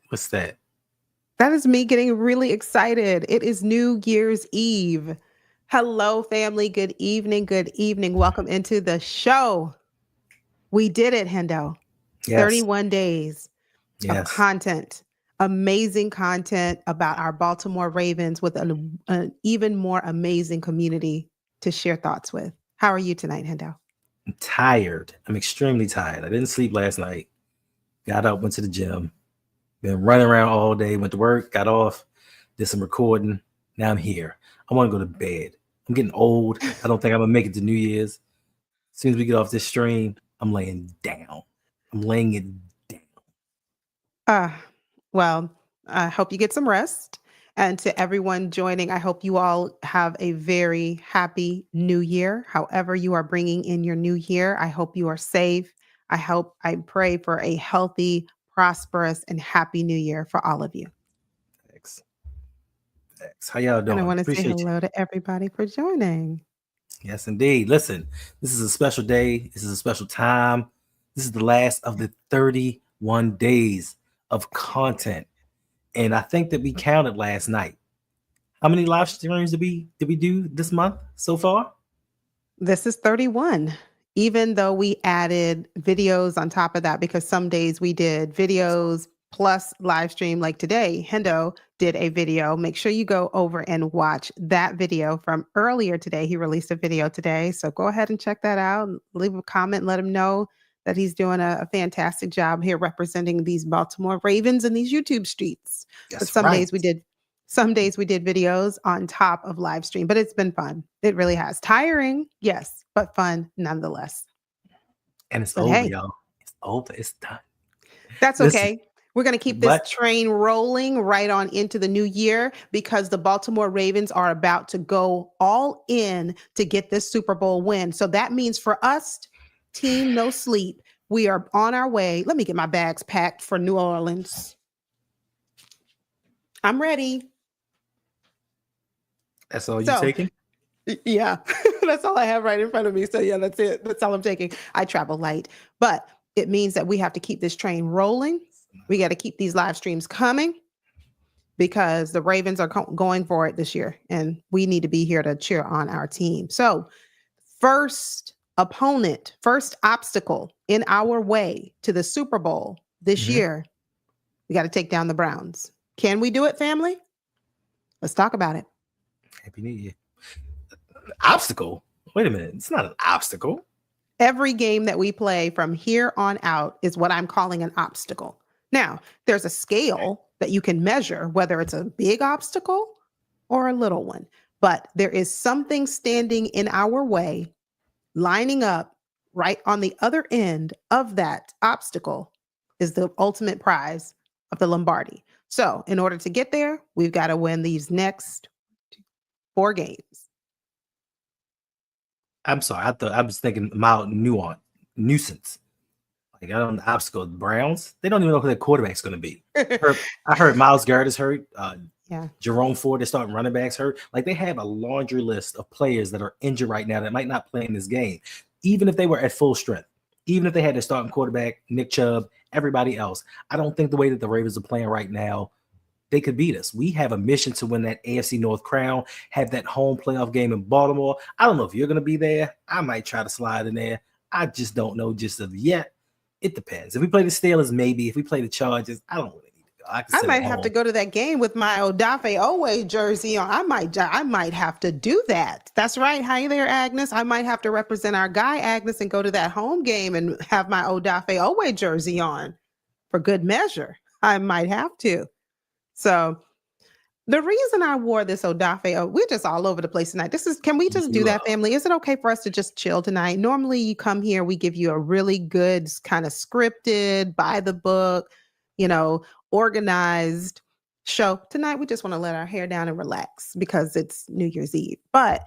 What's that? That is me getting really excited. It is New Year's Eve. Hello, family. Good evening. Good evening. Welcome into the show. We did it, Hendo. Yes. 31 days of Yes. content, amazing content about our Baltimore Ravens with an even more amazing community to share thoughts with. How are you tonight, Hendo? I'm tired. I'm extremely tired. I didn't sleep last night. Got up, went to the gym. Been running around all day. Went to work, got off, did some recording. Now I'm here. I want to go to bed. I'm getting old. I don't think I'm gonna make it to New Year's. As soon as we get off this stream, I'm laying down. I'm laying it down. Uh, well, I hope you get some rest. And to everyone joining, I hope you all have a very happy new year. However, you are bringing in your new year, I hope you are safe. I pray for a healthy, prosperous, and happy new year for all of you. Thanks. Thanks. How y'all And I doing? want to say Appreciate you. hello to everybody for joining. Yes, indeed. Listen, this is a special day. This is a special time. This is the last of the 31 days of content. And I think that we counted last night. How many live streams did we do this month so far? This is 31. Even though we added videos on top of that, because some days we did videos plus live stream, like today, Hendo did a video. Make sure you go over and watch that video from earlier today. He released a video today. So go ahead and check that out. Leave a comment, let him know that he's doing a fantastic job here representing these Baltimore Ravens in these YouTube streets. But That's right. some days we did videos on top of live stream, but it's been fun. It really has. Tiring, yes, but fun nonetheless. And it's But over, hey, y'all. It's over. It's done. that's Listen, okay. We're going to keep this but train rolling right on into the new year because the Baltimore Ravens are about to go all in to get this Super Bowl win. So that means for us, team no sleep, we are on our way. Let me get my bags packed for New Orleans. I'm ready. that's all you So, taking? yeah, that's all I have right in front of me. So, yeah, that's it. That's all I'm taking. I travel light, but it means that we have to keep this train rolling. We got to keep these live streams coming because the Ravens are going for it this year, and we need to be here to cheer on our team. So, first opponent, first obstacle in our way to the Super Bowl this Mhm. year, we got to take down the Browns. Can we do it, family? Let's talk about it. Happy New Year. Obstacle? Wait a minute. It's not an obstacle. Every game that we play from here on out is what I'm calling an obstacle. Now, there's a scale that you can measure, whether it's a big obstacle or a little one, but there is something standing in our way, lining up right on the other end of that obstacle is the ultimate prize of the Lombardi. So, in order to get there, we've got to win these next 4 games. I'm sorry. I was thinking mild nuisance. Like I don't know, obstacle. The Browns, they don't even know who their quarterback's going to be. I heard Miles Garrett is hurt. Yeah. Jerome Ford, they're starting running backs hurt. Like they have a laundry list of players that are injured right now that might not play in this game, even if they were at full strength. Even if they had their starting quarterback, Nick Chubb, everybody else. I don't think the way that the Ravens are playing right now, they could beat us. We have a mission to win that AFC North crown, have that home playoff game in Baltimore. I don't know if you're going to be there. I might try to slide in there. I just don't know just of yet. It depends. If we play the Steelers, maybe. If we play the Chargers, I don't really need to go. I might have to go to that game with my Odafe Owe jersey on. I might have to do that. That's right. Hi there, Agnes. I might have to represent our guy, Agnes, and go to that home game and have my Odafe Owe jersey on for good measure. I might have to. So the reason I wore this Odafe, we're just all over the place tonight. Can we just do that, family? Is it okay for us to just chill tonight? Normally you come here, we give you a really good kind of scripted, by the book, organized show. Tonight, we just want to let our hair down and relax because it's New Year's Eve. But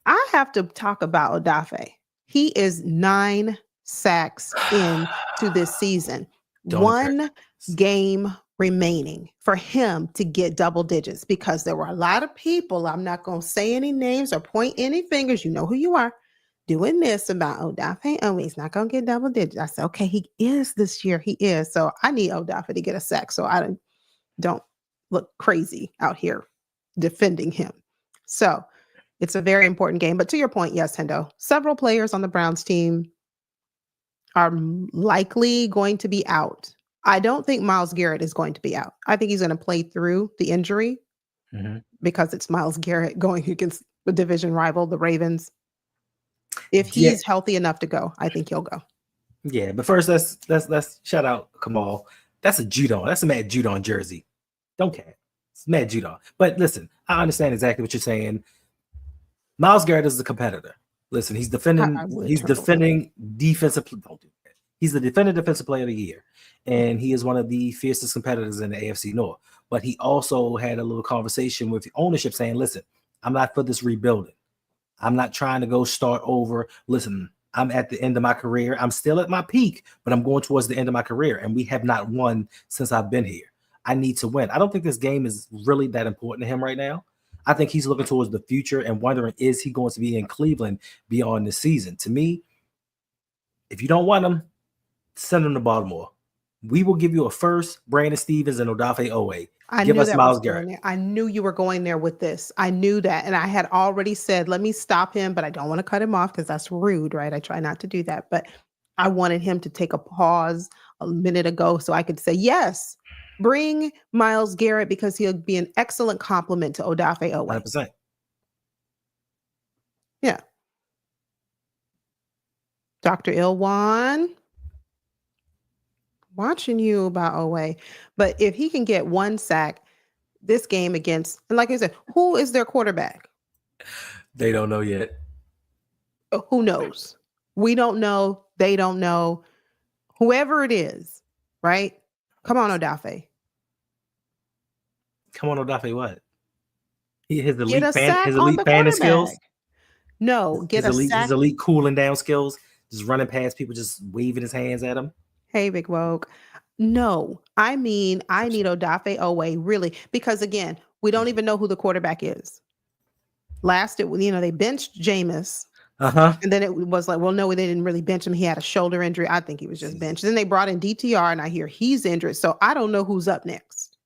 I have to talk about Odafe. He is 9 sacks into this season. One game remaining for him to get double digits because there were a lot of people, I'm not going to say any names or point any fingers, you know who you are, doing this about Odafe. Oh, he's not going to get double digits. I said, okay, he is this year. He is. So I need Odafe to get a sack so I don't look crazy out here defending him. So it's a very important game. But to your point, yes, Hendo, several players on the Browns team are likely going to be out. I don't think Myles Garrett is going to be out. I think he's going to play through the injury because it's Myles Garrett going against the division rival, the Ravens. If he's healthy enough to go, I think he'll go. Yeah, but first let's shout out Kamal. That's a Judon. That's a Matt Judon jersey. Don't care. It's Matt Judon. But listen, I understand exactly what you're saying. Myles Garrett is a competitor. Listen, he's defending defensive. Don't do that. He's the defending defensive player of the year, and he is one of the fiercest competitors in the AFC North. But he also had a little conversation with the ownership saying, listen, I'm not for this rebuilding. I'm not trying to go start over. Listen, I'm at the end of my career. I'm still at my peak, but I'm going towards the end of my career, and we have not won since I've been here. I need to win. I don't think this game is really that important to him right now. I think he's looking towards the future and wondering, is he going to be in Cleveland beyond this season? To me, if you don't want him, send him to Baltimore. We will give you a first, Brandon Stevens and Odafe Owe. Give us Myles Garrett. I knew you were going there with this. I knew that. And I had already said, let me stop him, but I don't want to cut him off because that's rude, right? I try not to do that. But I wanted him to take a pause a minute ago so I could say, yes, bring Myles Garrett because he'll be an excellent complement to Odafe Owe. 100%. Yeah. Dr. Ilwan, watching you about Owe. But if he can get one sack this game against, and like I said, who is their quarterback? They don't know yet. Who knows? We don't know. They don't know. Whoever it is, right? Come on, Odafe. Come on, Odafe, what? His elite fan fanning skills? No, get a sack. His elite cooling down skills, just running past people, just waving his hands at him. Hey, Big Woke. No, I mean, I need Odafe Owe, really, because again, we don't even know who the quarterback is. They benched Jameis. And then it was like, well, no, they didn't really bench him. He had a shoulder injury. I think he was just benched. Then they brought in DTR, and I hear he's injured. So I don't know who's up next.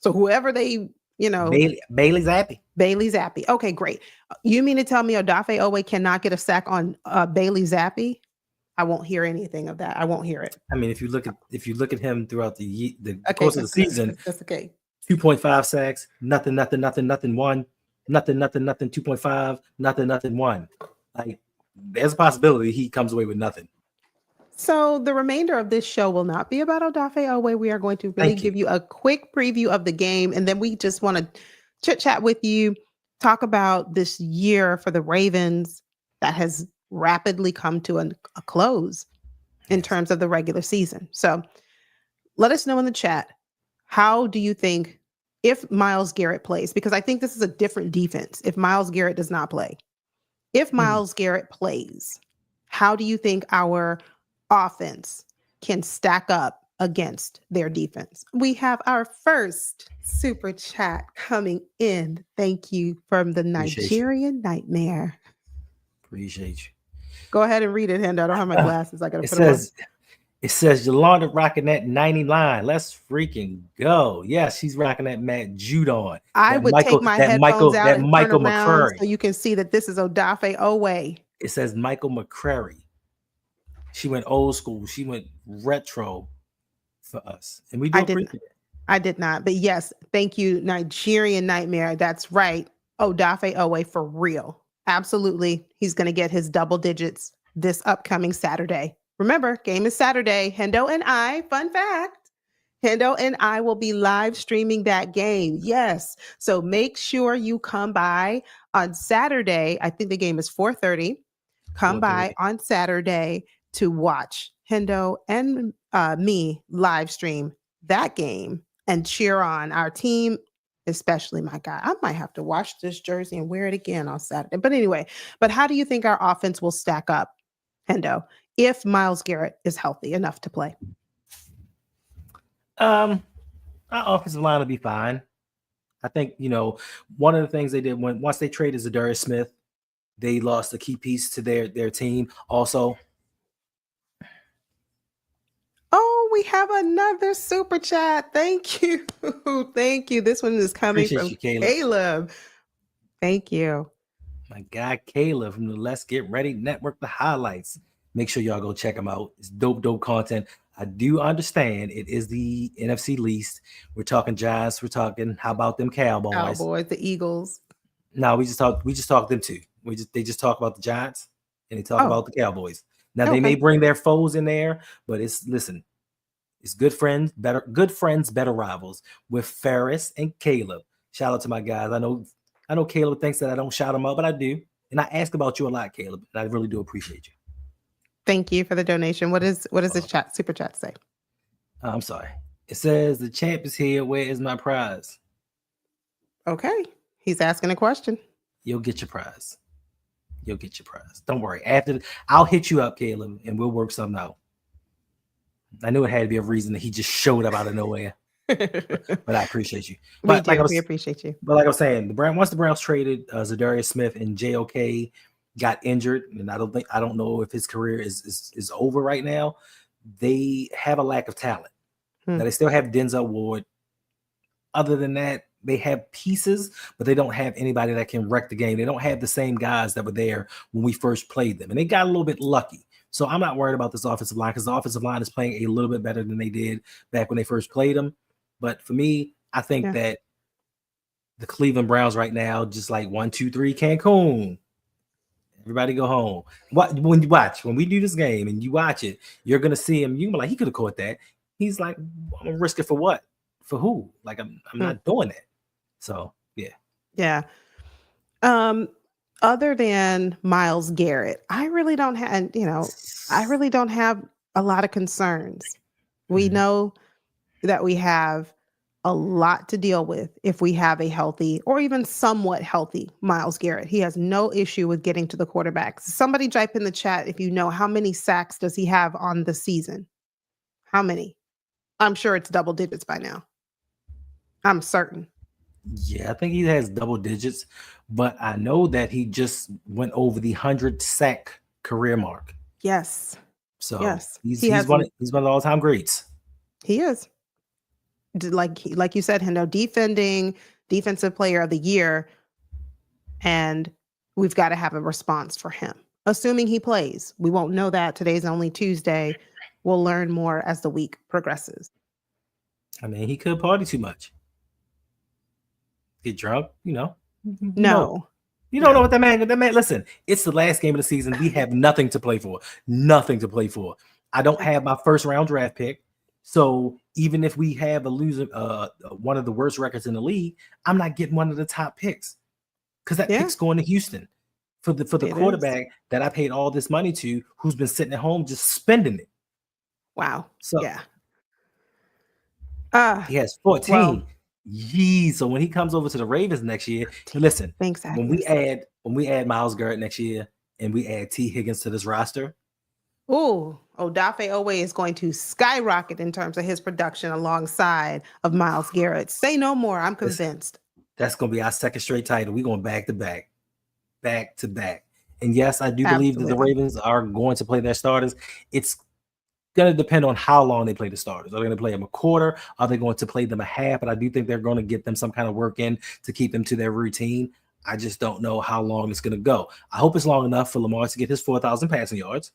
So whoever they, Bailey Zappi. Bailey Zappi. Okay, great. You mean to tell me Odafe Owe cannot get a sack on Bailey Zappi? I won't hear anything of that. I won't hear it. I mean, if you look at him throughout the course of the season, that's okay. 2.5 sacks, nothing, 1, nothing, 2.5, nothing, 1. Like, there's a possibility he comes away with nothing. So the remainder of this show will not be about Odafe Owe. We are going to really give you a quick preview of the game, and then we just want to chit chat with you, talk about this year for the Ravens that has rapidly come to a close in terms of the regular season. So let us know in the chat, how do you think if Myles Garrett plays? Because I think this is a different defense if Myles Garrett does not play. If Myles Garrett plays, how do you think our offense can stack up against their defense? We have our first super chat coming in. Thank you from the Nigerian Nightmare. Appreciate you. Go ahead and read it, Hendo. I don't have my glasses. I gotta put them on. It says Yolanda rocking that 99. Let's freaking go. Yes, she's rocking that Matt Judon. I would take my headphones out and Michael McCrary, so you can see that this is Odafe Owe. It says Michael McCrary. She went old school. She went retro for us. And we do appreciate it. I did not. But yes, thank you, Nigerian Nightmare. That's right. Odafe Owe for real. Absolutely. He's going to get his double digits this upcoming Saturday. Remember, game is Saturday. Hendo and I, fun fact, Hendo and I will be live streaming that game. Yes. So make sure you come by on Saturday. I think the game is 4:30. Come by on Saturday to watch Hendo and me live stream that game and cheer on our team, especially my guy. I might have to wash this jersey and wear it again on Saturday. But anyway, how do you think our offense will stack up, Hendo, if Myles Garrett is healthy enough to play? Our offensive line will be fine. I think, one of the things they did once they traded Zadarius Smith, They lost a key piece to their team. Also, Oh, we have another super chat. Thank you. Thank you. This one is coming appreciate from you, Caleb. Caleb. Thank you. My guy Caleb from the Let's Get Ready Network, the highlights. Make sure y'all go check him out. It's dope content. I do understand it is the NFC least. We're talking Giants. We're talking, how about them Cowboys? Cowboys, the Eagles. No, we just talk them too. They just talk about the Giants and they talk about the Cowboys. Now they may bring their foes in there, but it's good friends, better rivals with Ferris and Caleb. Shout out to my guys. I know Caleb thinks that I don't shout him out, but I do. And I ask about you a lot, Caleb. And I really do appreciate you. Thank you for the donation. What does this super chat say? I'm sorry. It says the champ is here. Where is my prize? Okay. He's asking a question. You'll get your prize. Don't worry. I'll hit you up, Caleb, and we'll work something out. I knew it had to be a reason that he just showed up out of nowhere. But I appreciate you. We appreciate you. But like I was saying, once the Browns traded Zadarius Smith and JOK got injured, and I don't know if his career is over right now. They have a lack of talent. Now they still have Denzel Ward. Other than that, they have pieces, but they don't have anybody that can wreck the game. They don't have the same guys that were there when we first played them, and they got a little bit lucky. So I'm not worried about this offensive line because the offensive line is playing a little bit better than they did back when they first played them. But for me, I think that the Cleveland Browns right now, just like 1, 2, 3, Cancun. Everybody go home. When we do this game and you watch it, you're gonna see him. You can be like, he could have caught that. He's like, I'm gonna risk it for what? For who? Like, I'm not doing that. So yeah. Other than Myles Garrett, I really don't have a lot of concerns. We know that we have a lot to deal with if we have a healthy or even somewhat healthy Myles Garrett. He has no issue with getting to the quarterback. Somebody type in the chat if you know how many sacks does he have on the season. How many? I'm sure it's double digits by now. I'm certain. Yeah, I think he has double digits, but I know that he just went over the 100 sack career mark. Yes. So he's one of the all-time greats. He is. Like you said, Hendo, defensive player of the year, and we've got to have a response for him. Assuming he plays. We won't know that. Today's only Tuesday. We'll learn more as the week progresses. I mean, he could party too much. Get drunk, No. You don't know what that man, listen, it's the last game of the season. We have nothing to play for. I don't have my first round draft pick. So even if we have a loser, one of the worst records in the league, I'm not getting one of the top picks because that pick's going to Houston for the quarterback that I paid all this money to, who's been sitting at home just spending it. Wow. So he has 14. Well, so when he comes over to the Ravens next year, listen, thanks, when we add Myles Garrett next year and we add T. Higgins to this roster. Ooh, Odafe Owe is going to skyrocket in terms of his production alongside of Myles Garrett. Say no more. I'm convinced. That's going to be our second straight title. We're going back to back. And yes, I do believe that the Ravens are going to play their starters. It's going to depend on how long they play the starters. Are they going to play them a quarter? Are they going to play them a half? But I do think they're going to get them some kind of work in to keep them to their routine. I just don't know how long it's going to go. I hope it's long enough for Lamar to get his 4,000 passing yards.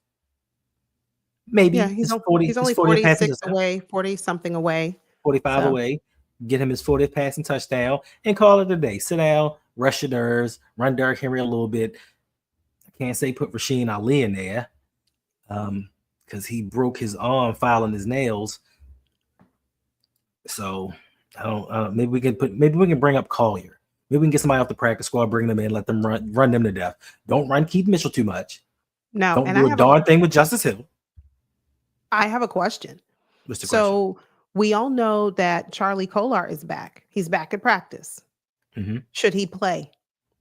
Maybe he's only 46 away, 40 something away, 45 away. Get him his 40th passing touchdown and call it a day. Sit down, rush your nerves, run Derrick Henry a little bit. I can't say put Rasheen Ali in there because he broke his arm filing his nails. So I don't. Maybe we can bring up Collier. Maybe we can get somebody off the practice squad, bring them in, let them run them to death. Don't run Keith Mitchell too much. No, don't do a darn thing with Justice Hill. I have a question. So we all know that Charlie Kolar is back. He's back at practice. Mm-hmm. Should he play?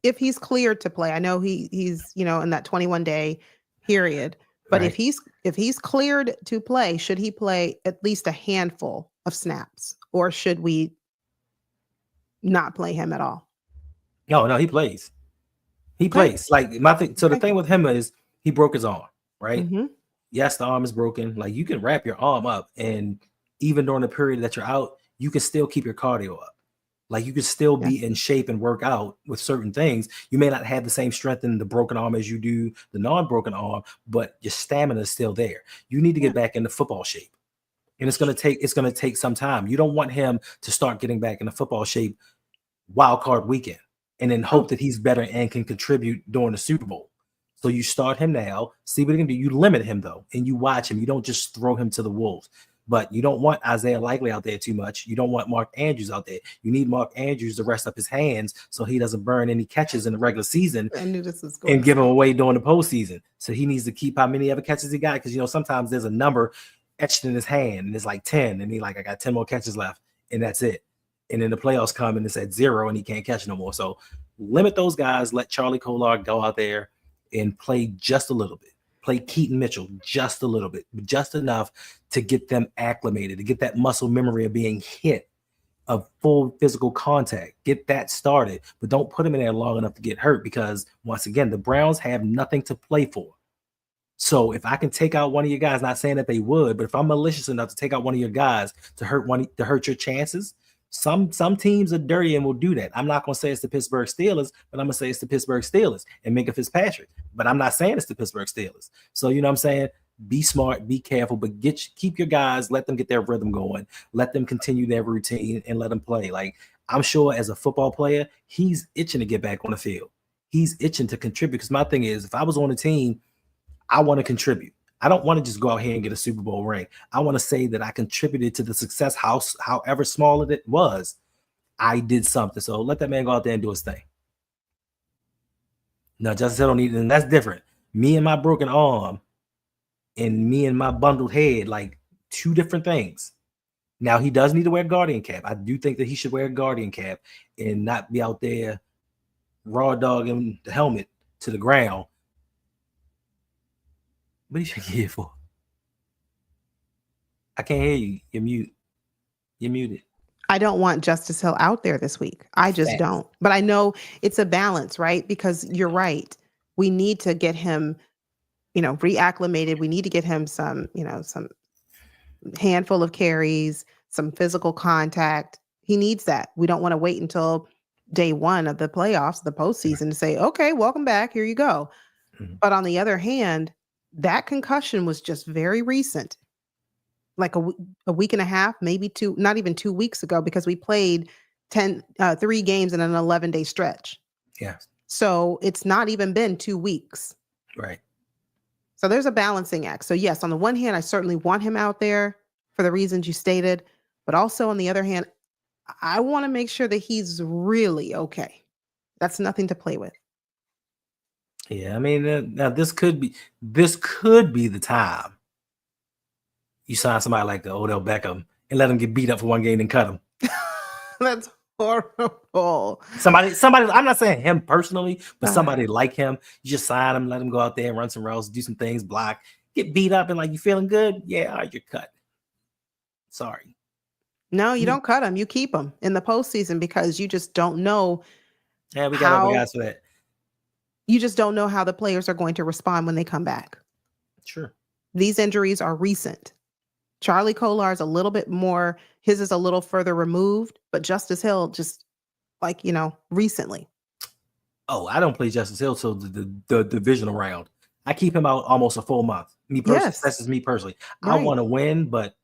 If he's cleared to play, I know he's in that 21-day period. But if he's cleared to play, should he play at least a handful of snaps, or should we not play him at all? No, he plays. He Okay. plays. Like my thing. So the Okay. thing with him is he broke his arm, right? Mm-hmm. Yes, the arm is broken. Like you can wrap your arm up, and even during the period that you're out, you can still keep your cardio up. Like you can still Yeah. be in shape and work out with certain things. You may not have the same strength in the broken arm as you do the non-broken arm, but your stamina is still there. You need to Yeah. get back into football shape. And it's gonna take some time. You don't want him to start getting back into football shape wild card weekend and then hope Oh, that he's better and can contribute during the Super Bowl. So you start him now, see what he can do. You limit him though, and you watch him. You don't just throw him to the wolves. But you don't want Isaiah Likely out there too much. You don't want Mark Andrews out there. You need Mark Andrews to rest up his hands so he doesn't burn any catches in the regular season I knew this was going and to give them say. away during the postseason. So he needs to keep how many ever catches he got, because sometimes there's a number etched in his hand and it's like 10, and he like, I got 10 more catches left, and that's it. And then the playoffs come and it's at 0 and he can't catch no more. So limit those guys. Let Charlie Kolar go out there and play just a little bit. Play Keaton Mitchell just a little bit, just enough to get them acclimated, to get that muscle memory of being hit, of full physical contact. Get that started, but don't put them in there long enough to get hurt, because once again, the Browns have nothing to play for. So if I can take out one of your guys, not saying that they would, but if I'm malicious enough to take out one of your guys to hurt your chances, some teams are dirty and will do that. I'm not going to say it's the Pittsburgh Steelers, but I'm going to say it's the Pittsburgh Steelers and Minka Fitzpatrick. But I'm not saying it's the Pittsburgh Steelers. So you know what I'm saying? Be smart, be careful, but keep your guys, let them get their rhythm going, let them continue their routine, and let them play. Like, I'm sure as a football player, he's itching to get back on the field. He's itching to contribute, because my thing is, if I was on a team, I want to contribute. I don't want to just go out here and get a Super Bowl ring. I want to say that I contributed to the success, however small it was. I did something. So let that man go out there and do his thing. Now, Justice Hill don't need it, and that's different. Me and my broken arm and me and my bundled head, like two different things. Now, he does need to wear a guardian cap. I do think that he should wear a guardian cap and not be out there raw dogging the helmet to the ground. What are you here for? I can't hear you. You're mute. You're muted. I don't want Justice Hill out there this week. I just Facts. don't. But I know it's a balance, right? Because you're right. We need to get him, reacclimated. We need to get him some handful of carries, some physical contact. He needs that. We don't want to wait until day one of the playoffs, the postseason, to say, okay, welcome back. Here you go. Mm-hmm. But on the other hand, that concussion was just very recent, like a week and a half, maybe two, not even 2 weeks ago, because we played 3 games in an 11-day stretch. Yeah. So it's not even been 2 weeks. Right. So there's a balancing act. So yes, on the one hand, I certainly want him out there for the reasons you stated, but also on the other hand, I want to make sure that he's really okay. That's nothing to play with. Yeah, I mean, now this could be the time you sign somebody like the Odell Beckham and let him get beat up for one game and cut him. That's horrible. Somebody. I'm not saying him personally, but somebody like him. You just sign him, let him go out there and run some routes, do some things, block, get beat up, and like, you feeling good? Yeah, all right, you're cut. Sorry. No, you don't cut him. You keep him in the postseason, because you just don't know. Yeah, we got other guys for that. You just don't know how the players are going to respond when they come back. Sure. These injuries are recent. Charlie Kolar is a little bit more, his is a little further removed, but Justice Hill just recently. Oh, I don't play Justice Hill till the divisional round. I keep him out almost a full month. Me personally, Yes. That's just me personally. Right. I want to win, but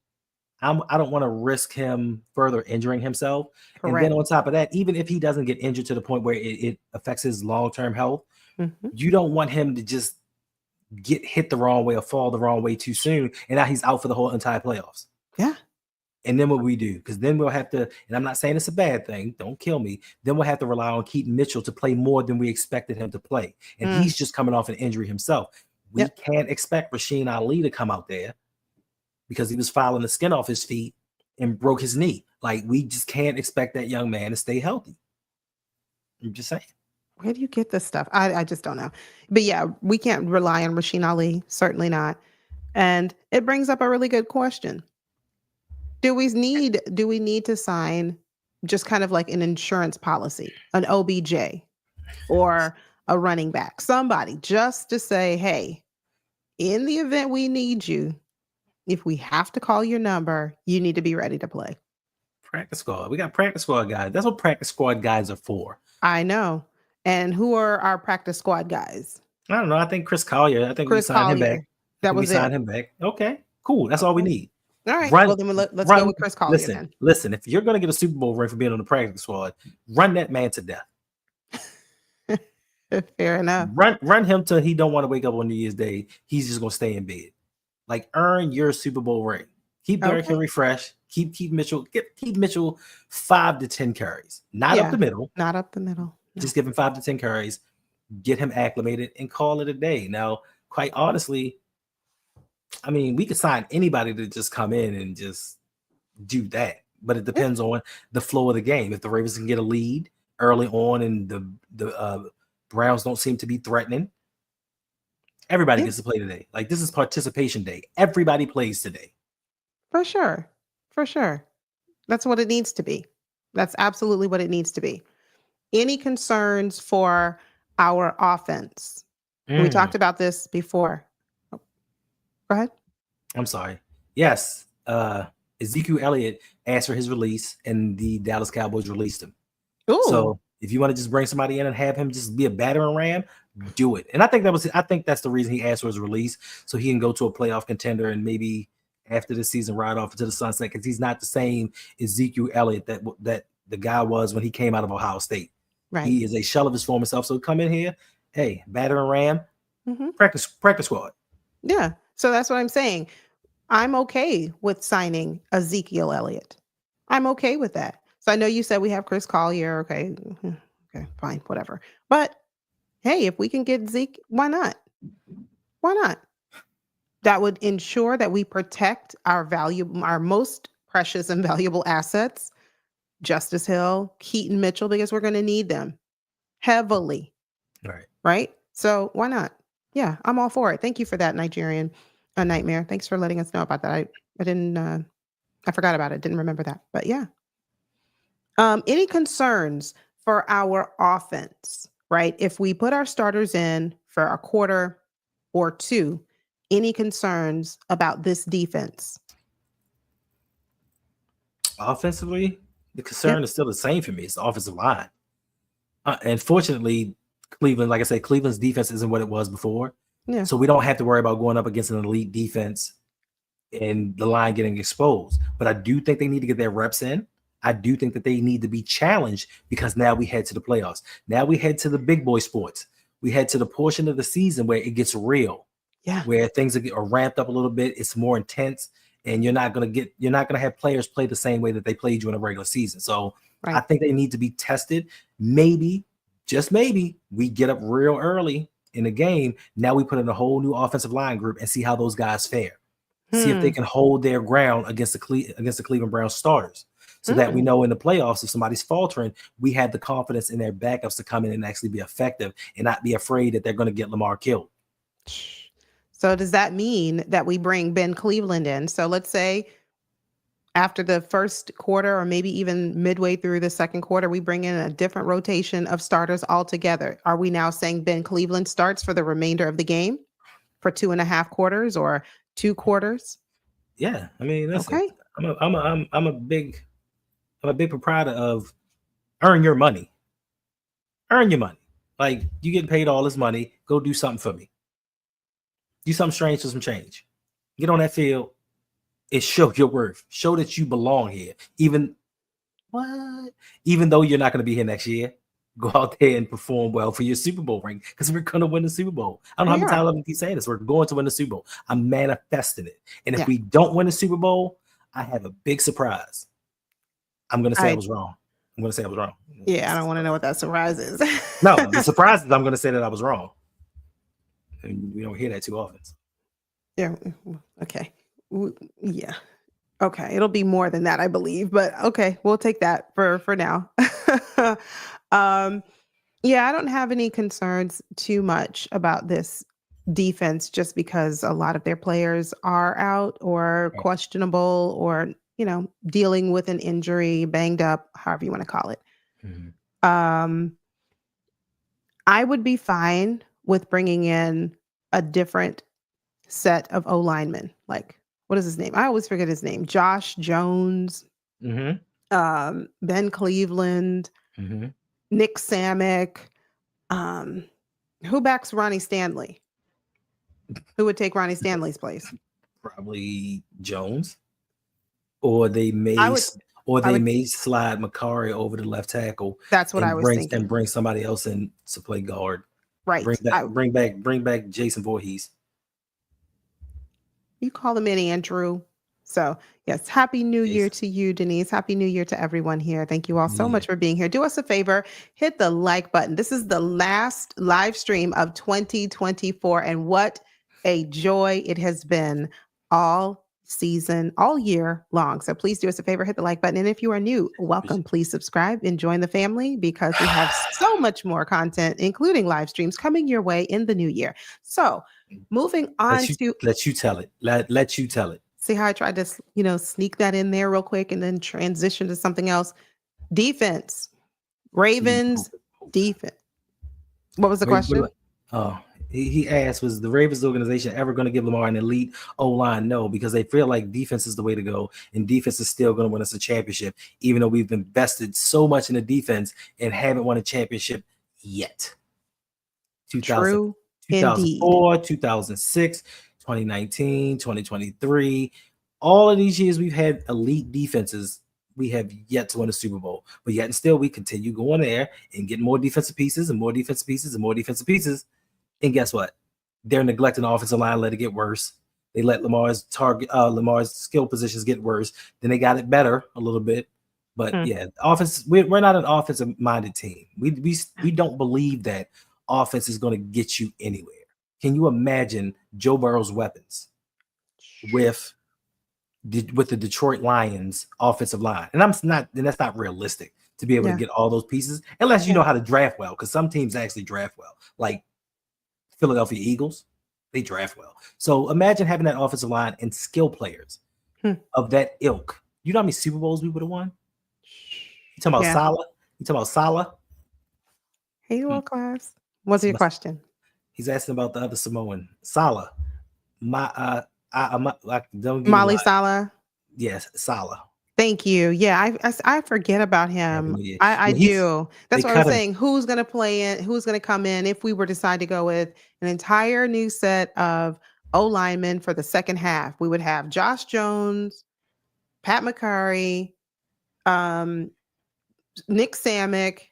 I don't want to risk him further injuring himself. Correct. And then on top of that, even if he doesn't get injured to the point where it affects his long-term health, you don't want him to just get hit the wrong way or fall the wrong way too soon, and now he's out for the whole entire playoffs. Yeah. And then what we do, because then we'll have to, and I'm not saying it's a bad thing, don't kill me, then we'll have to rely on Keaton Mitchell to play more than we expected him to play. And he's just coming off an injury himself. We can't expect Rasheen Ali to come out there because he was filing the skin off his feet and broke his knee. Like, we just can't expect that young man to stay healthy. I'm just saying. Where do you get this stuff? I just don't know. But yeah, we can't rely on Rasheen Ali. Certainly not. And it brings up a really good question. Do we need to sign just kind of like an insurance policy, an OBJ, or a running back, somebody just to say, hey, in the event we need you, if we have to call your number, you need to be ready to play. Practice squad. We got practice squad guys. That's what practice squad guys are for. I know. And who are our practice squad guys? I don't know. I think Chris Collier. I think we Chris signed him back. Collier. That was it. Him back. Okay, cool. That's all we Okay. need. All right. Run, Well, then let's go run. with Chris Collier then. Listen. If you're gonna get a Super Bowl ring for being on the practice squad, run that man to death. Fair enough. Run him till he don't want to wake up on New Year's Day. He's just gonna stay in bed. Like, earn your Super Bowl ring. Keep Derrick Henry fresh. Keep Mitchell. Keep Mitchell 5 to 10 carries. Not up the middle. Not up the middle. No. Just give him 5 to 10 carries. Get him acclimated and call it a day. Now, quite honestly, I mean, we could sign anybody to just come in and just do that. But it depends on the flow of the game. If the Ravens can get a lead early on and the Browns don't seem to be threatening, everybody gets to play today. Like, this is participation day. Everybody plays today. For sure. For sure. That's what it needs to be. That's absolutely what it needs to be. Any concerns for our offense? We talked about this before. Oh, go ahead. I'm sorry. Yes. Ezekiel Elliott asked for his release, and the Dallas Cowboys released him. Ooh. So if you want to just bring somebody in and have him just be a battering ram, do it. And I think that's the reason he asked for his release, so he can go to a playoff contender and maybe after the season ride off into the sunset, because he's not the same Ezekiel Elliott that the guy was when he came out of Ohio State. Right. He is a shell of his former self. So come in here, hey, battering ram, practice squad. Yeah. So that's what I'm saying. I'm okay with signing Ezekiel Elliott. I'm okay with that. So I know you said we have Chris Collier. Okay, fine, whatever. But hey, if we can get Zeke, why not? Why not? That would ensure that we protect our most precious and valuable assets, Justice Hill, Keaton Mitchell, because we're going to need them heavily. Right? So why not? Yeah, I'm all for it. Thank you for that, Nigerian Nightmare. Thanks for letting us know about that. I didn't, I forgot about it. Didn't remember that. But yeah. Any concerns for our offense, right? If we put our starters in for a quarter or two, any concerns about this defense? Offensively, the concern is still the same for me. It's the offensive line. And fortunately, Cleveland, like I said, Cleveland's defense isn't what it was before. Yeah. So we don't have to worry about going up against an elite defense and the line getting exposed. But I do think they need to get their reps in. I do think that they need to be challenged, because now we head to the playoffs. Now we head to the big boy sports. We head to the portion of the season where it gets real. Yeah. Where things are ramped up a little bit. It's more intense, and you're not going to have players play the same way that they played you in a regular season. So I think they need to be tested. Maybe, just maybe, we get up real early in the game. Now we put in a whole new offensive line group and see how those guys fare. See if they can hold their ground against the Cleveland Browns starters, so that we know in the playoffs, if somebody's faltering, we have the confidence in their backups to come in and actually be effective and not be afraid that they're going to get Lamar killed. So does that mean that we bring Ben Cleveland in? So let's say after the first quarter, or maybe even midway through the second quarter, we bring in a different rotation of starters altogether. Are we now saying Ben Cleveland starts for the remainder of the game for 2.5 quarters or 2 quarters? Yeah, I mean, that's okay. I'm a big proprietor of earn your money. Earn your money. Like, you get paid all this money, go do something for me. Do something strange for some change. Get on that field and show your worth. Show that you belong here. Even though you're not going to be here next year, go out there and perform well for your Super Bowl ring, because we're going to win the Super Bowl. I don't know how many times I keep saying this. We're going to win the Super Bowl. I'm manifesting it. And if we don't win the Super Bowl, I have a big surprise. I'm going to say I was wrong. I'm going to say I was wrong. Yeah, I don't want to know what that surprise is. No, the surprise is I'm going to say that I was wrong. And we don't hear that too often. Yeah. Okay. Yeah. Okay. It'll be more than that, I believe. But okay, we'll take that for now. Yeah, I don't have any concerns too much about this defense, just because a lot of their players are out or questionable, or dealing with an injury, banged up, however you want to call it. I would be fine with bringing in a different set of O linemen. Like, what is his name? I always forget his name. Josh Jones, Mm-hmm. Ben Cleveland, Mm-hmm. Nick Samick. Um, who backs Ronnie Stanley? Who would take Ronnie Stanley's place? Probably Jones, or they I may would. or I they would. may slide Makari over to left tackle That's what I and was thinking. bring somebody else in to play guard. Right. Bring back Jason Voorhees. You call him in, Andrew. So, yes, Happy New Year Jason. to you, Denise. Happy New Year to everyone here. Thank you all so Yeah. much for being here. Do us a favor, hit the like button. This is the last live stream of 2024, and what a joy it has been all season, all year long. So please do us a favor, hit the like button. And if you are new, welcome. Please subscribe and join the family because we have so much more content, including live streams, coming your way in the new year. So moving on to let you tell it. Let you tell it. see how I tried to, sneak that in there real quick and then transition to something else. Defense, Ravens defense. What was the question? He asked, was the Ravens organization ever going to give Lamar an elite O-line? No, because they feel like defense is the way to go, and defense is still going to win us a championship, even though we've invested so much in the defense and haven't won a championship yet. 2004, 2006, 2019, 2023. All of these years we've had elite defenses. We have yet to win a Super Bowl, but yet and still we continue going there and getting more defensive pieces and more defensive pieces and more defensive pieces. And guess what? They're neglecting the offensive line, let it get worse. They let Lamar's skill positions get worse. Then they got it better a little bit. But yeah, offense, we're not an offensive minded team. We don't believe that offense is going to get you anywhere. Can you imagine Joe Burrow's weapons with the Detroit Lions offensive line? And that's not realistic to be able to get all those pieces unless you know how to draft well, because some teams actually draft well. Like Philadelphia Eagles, they draft well. So imagine having that offensive line and skill players of that ilk. You know how many Super Bowls we would have won? You talking about Salah? You talking about Salah? Hey, world class. What's your question? He's asking about the other Samoan, Salah. Molly Salah. Yes, Salah. Thank you. Yeah, I forget about him. I do. That's what I'm saying. Who's going to play in? Who's going to come in if we were to decide to go with an entire new set of O linemen for the second half? We would have Josh Jones, Pat McCurry, Nick Samick,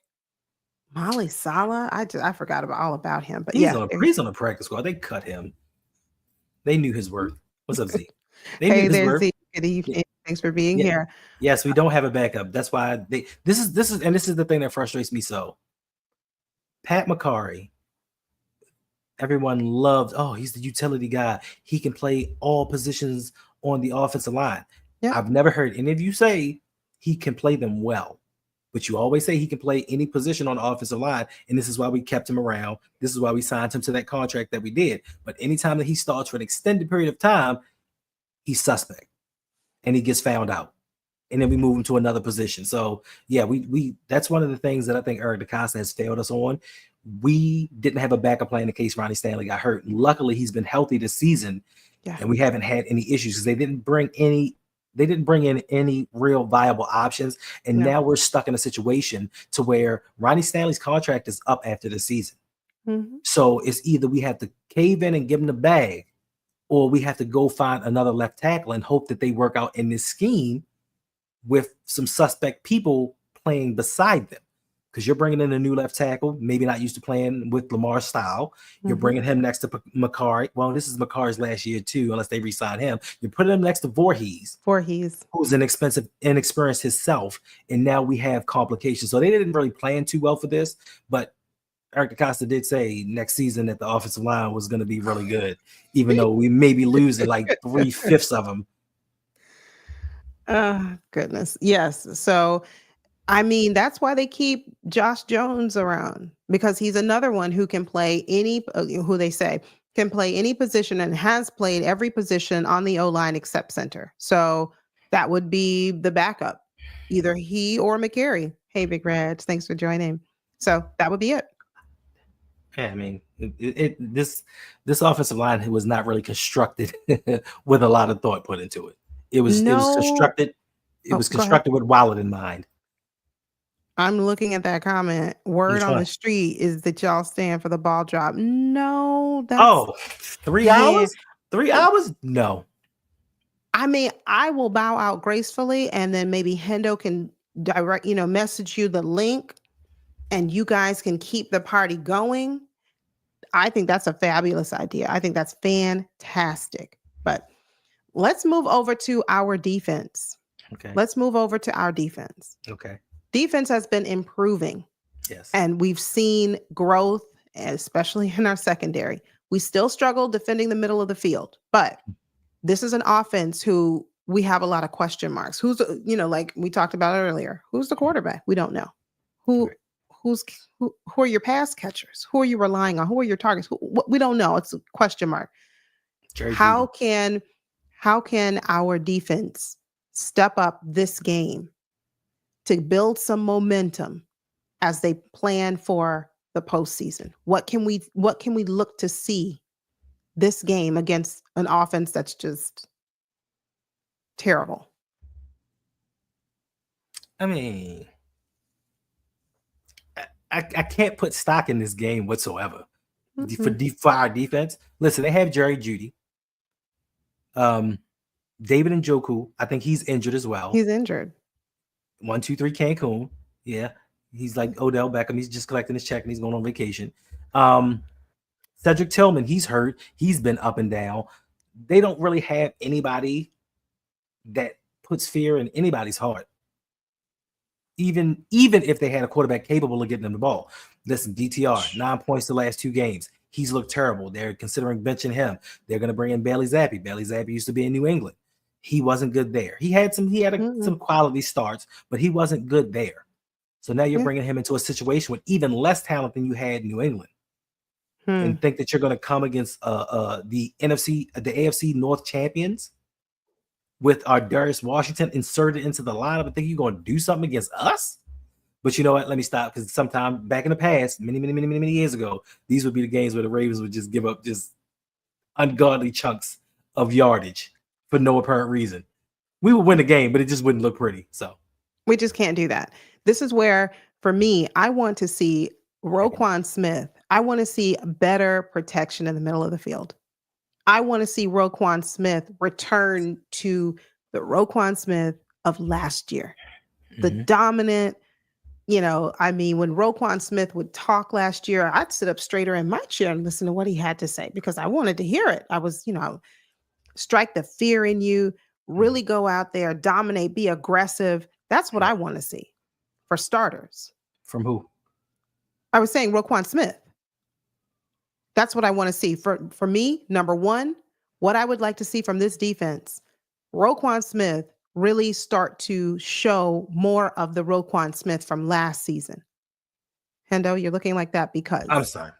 Molly Salah. I forgot all about him. But he's on the practice squad. They cut him. They knew his worth. What's up, Z? They knew his worth. Good evening. Thanks for being here. Yes, we don't have a backup. That's why this is the thing that frustrates me so. Pat McCurry, everyone loved, he's the utility guy. He can play all positions on the offensive line. Yep. I've never heard any of you say he can play them well, but you always say he can play any position on the offensive line, and this is why we kept him around. This is why we signed him to that contract that we did. But anytime that he starts for an extended period of time, he's suspect. And he gets found out, and then we move him to another position. So yeah, we that's one of the things that I think Eric DeCosta has failed us on. We didn't have a backup plan in case Ronnie Stanley got hurt. And luckily, he's been healthy this season, and we haven't had any issues because they didn't bring in any real viable options. And now we're stuck in a situation to where Ronnie Stanley's contract is up after the season. Mm-hmm. So it's either we have to cave in and give him the bag, or we have to go find another left tackle and hope that they work out in this scheme with some suspect people playing beside them. Because you're bringing in a new left tackle, maybe not used to playing with Lamar's style. You're bringing him next to McCarry. Well, this is McCarry's last year too, unless they re-sign him. You're putting him next to Voorhees, who's inexperienced himself, and now we have complications. So they didn't really plan too well for this, but Eric DeCosta did say next season that the offensive line was going to be really good, even though we may be losing like 3/5 of them. Oh, goodness. Yes. So, I mean, that's why they keep Josh Jones around, because he's another one who can play who they say can play any position and has played every position on the O-line except center. So that would be the backup, either he or McCary. Hey, Big Red, thanks for joining. So that would be it. Yeah, I mean, this offensive line was not really constructed with a lot of thought put into it. It was No. constructed. It Oh, was go ahead. constructed with Wallet in mind. I'm looking at that comment. Word Which on the one? street is that y'all stand for the ball drop. No, that's Oh, 3 yeah. hours? 3 hours? No. I mean, I will bow out gracefully, and then maybe Hendo can direct, message you the link, and you guys can keep the party going. I think that's a fabulous idea. I think that's fantastic. But let's move over to our defense. Okay. Let's move over to our defense. Okay. Defense has been improving, Yes. and we've seen growth, especially in our secondary. We still struggle defending the middle of the field, but this is an offense who we have a lot of question marks. Who's, like we talked about earlier, who's the quarterback? We don't know. Who Right. who are your pass catchers? Who are you relying on? Who are your targets? We don't know. It's a question mark. Jerry How Judy. can our defense step up this game to build some momentum as they plan for the postseason? What can we look to see this game against an offense that's just terrible? I mean, I can't put stock in this game whatsoever for our defense. Listen, they have Jerry Judy. David Njoku, I think he's injured as well. He's injured. 1, 2, 3 Cancun. Yeah. He's like Odell Beckham. He's just collecting his check and he's going on vacation. Cedric Tillman, he's hurt. He's been up and down. They don't really have anybody that puts fear in anybody's heart. Even if they had a quarterback capable of getting them the ball. Listen, DTR, 9 points the last 2 games. He's looked terrible. They're considering benching him. They're going to bring in Bailey Zappi. Bailey Zappi used to be in New England. He wasn't good there. He had some quality starts, but he wasn't good there. So now you're bringing him into a situation with even less talent than you had in New England. And think that you're going to come against the AFC North champions with our Darius Washington inserted into the lineup and think you're going to do something against us? But you know what? Let me stop, because sometime back in the past, many years ago, these would be the games where the Ravens would just give up just ungodly chunks of yardage for no apparent reason. We would win the game, but it just wouldn't look pretty. So we just can't do that. This is where, for me, I want to see Roquan Smith. I want to see better protection in the middle of the field. I want to see Roquan Smith return to the Roquan Smith of last year. The dominant, when Roquan Smith would talk last year, I'd sit up straighter in my chair and listen to what he had to say because I wanted to hear it. I was, strike the fear in you, really go out there, dominate, be aggressive. That's what I want to see for starters. From who? I was saying Roquan Smith. That's what I want to see. For me, number one, what I would like to see from this defense, Roquan Smith really start to show more of the Roquan Smith from last season. Hendo, you're looking like that because... I'm sorry.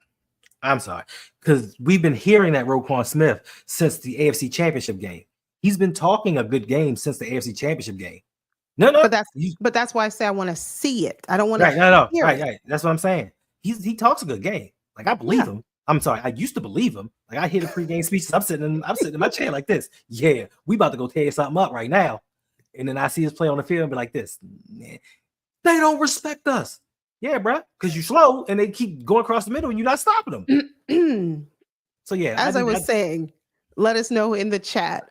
Because we've been hearing that Roquan Smith since the AFC Championship game. He's been talking a good game since the AFC Championship game. No. But that's why I say I want to see it. I don't want to hear it. Right. That's what I'm saying. He talks a good game. Like, I believe him. I'm sorry. I used to believe him. Like, I hear the pregame speeches. I'm sitting in my chair like this. Yeah, we about to go tear something up right now. And then I see his play on the field and be like this. Man, they don't respect us. Yeah, bro, because you're slow and they keep going across the middle and you're not stopping them. So, yeah. As I was saying, let us know in the chat,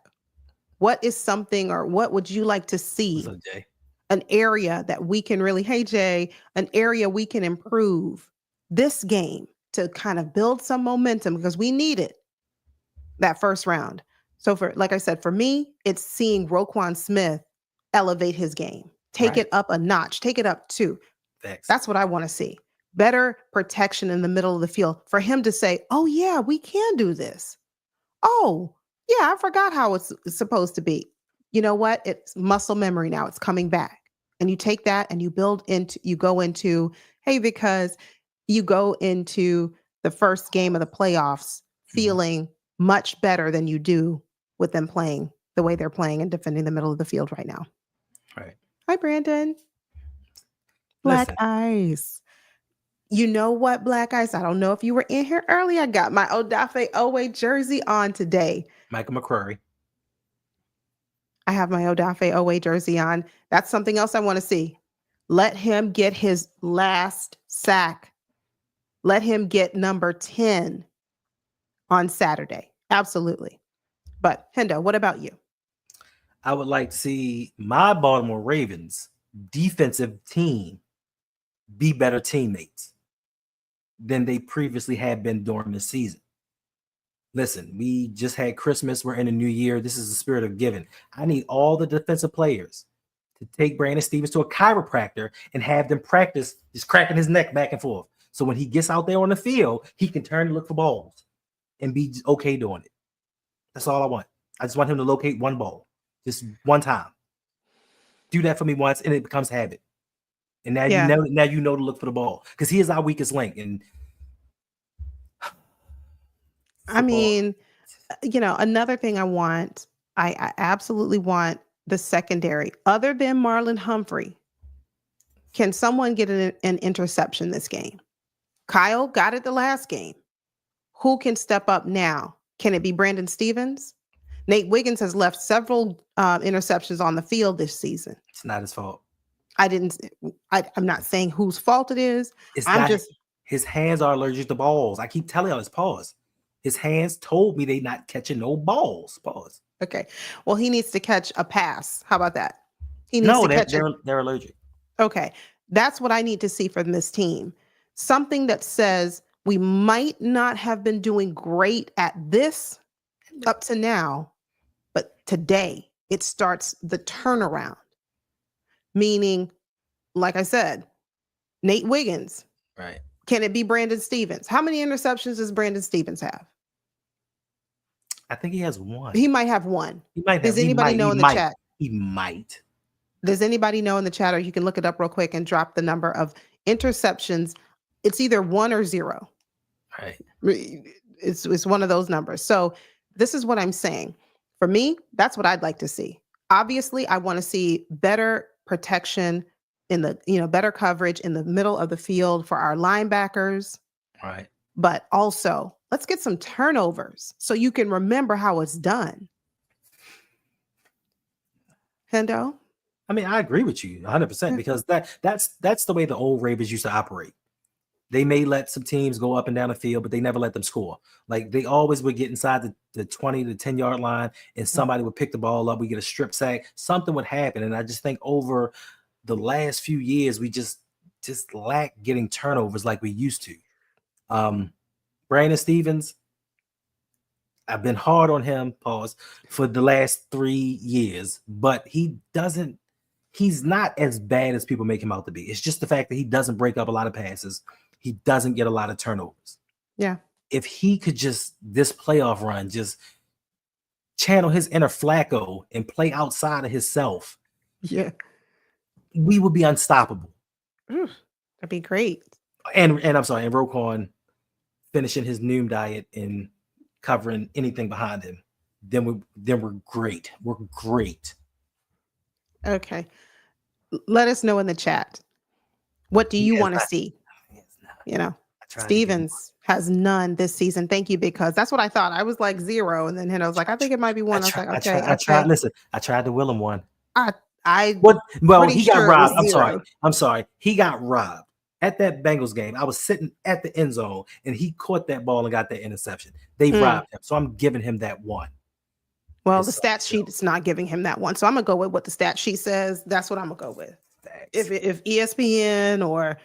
what is something or what would you like to see? What's up, Jay? An area that we can really, hey, Jay, an area we can improve this game to kind of build some momentum because we need it that first round. So like I said, for me, it's seeing Roquan Smith elevate his game, take it up a notch, take it up 2. Thanks. That's what I want to see. Better protection in the middle of the field for him to say, oh yeah, we can do this. Oh yeah, I forgot how it's supposed to be. You know what? It's muscle memory now. It's coming back. And you take that and you go into the first game of the playoffs feeling much better than you do with them playing the way they're playing and defending the middle of the field right now. Right. Hi, Brandon. Black Ice. You know what, Black Ice? I don't know if you were in here early. I got my Odafe Owe jersey on today. Michael McCrory. I have my Odafe Owe jersey on. That's something else I want to see. Let him get his last sack. Let him get number 10 on Saturday. Absolutely. But Hendo, what about you? I would like to see my Baltimore Ravens defensive team be better teammates than they previously had been during the season. Listen, we just had Christmas. We're in a new year. This is the spirit of giving. I need all the defensive players to take Brandon Stevens to a chiropractor and have them practice just cracking his neck back and forth. So when he gets out there on the field, he can turn and look for balls and be okay doing it. That's all I want. I just want him to locate one ball, just one time. Do that for me once, and it becomes habit. And now you know to look for the ball because he is our weakest link. And I mean, another thing I absolutely want the secondary, other than Marlon Humphrey. Can someone get an interception this game? Kyle got it the last game. Who can step up now? Can it be Brandon Stevens? Nate Wiggins has left several interceptions on the field this season. It's not his fault. I'm not saying whose fault it is. His hands are allergic to balls. I keep telling y'all his paws. His hands told me they not catching no balls. Pause. Okay. Well, he needs to catch a pass. How about that? They're allergic. Okay. That's what I need to see from this team. Something that says we might not have been doing great at this up to now, but today it starts the turnaround. Meaning, like I said, Nate Wiggins. Right. Can it be Brandon Stevens? How many interceptions does Brandon Stevens have? I think he has one. He might have one. Does anybody know in the chat? He might. Does anybody know in the chat, or you can look it up real quick and drop the number of interceptions? It's either 1 or 0. Right. It's one of those numbers. So this is what I'm saying. For me, that's what I'd like to see. Obviously, I want to see better protection in the, better coverage in the middle of the field for our linebackers. Right. But also, let's get some turnovers so you can remember how it's done. Hendo? I mean, I agree with you 100% because that's the way the old Ravens used to operate. They may let some teams go up and down the field, but they never let them score. Like they always would get inside the 20 to 10 yard line and somebody would pick the ball up. We get a strip sack, something would happen. And I just think over the last few years, we just lack getting turnovers like we used to. Brandon Stevens, I've been hard on him, for the last 3 years, but he's not as bad as people make him out to be. It's just the fact that he doesn't break up a lot of passes. He doesn't get a lot of turnovers. Yeah. If he could just, this playoff run, just channel his inner Flacco and play outside of himself. Yeah. We would be unstoppable. That'd be great. And Roquan finishing his Noom diet and covering anything behind him. Then we're great. We're great. Okay. Let us know in the chat. What do you want to see? Stevens has none this season. Thank you, because that's what I thought. I was like 0, and then I was like, I think it might be 1. I was like, okay. I tried. Listen, I tried to will him 1. He got robbed. I'm sorry. He got robbed at that Bengals game. I was sitting at the end zone, and he caught that ball and got that interception. They robbed him, so I'm giving him that 1. Well, the stat sheet is not giving him that 1, so I'm gonna go with what the stat sheet says. That's what I'm gonna go with. If ESPN or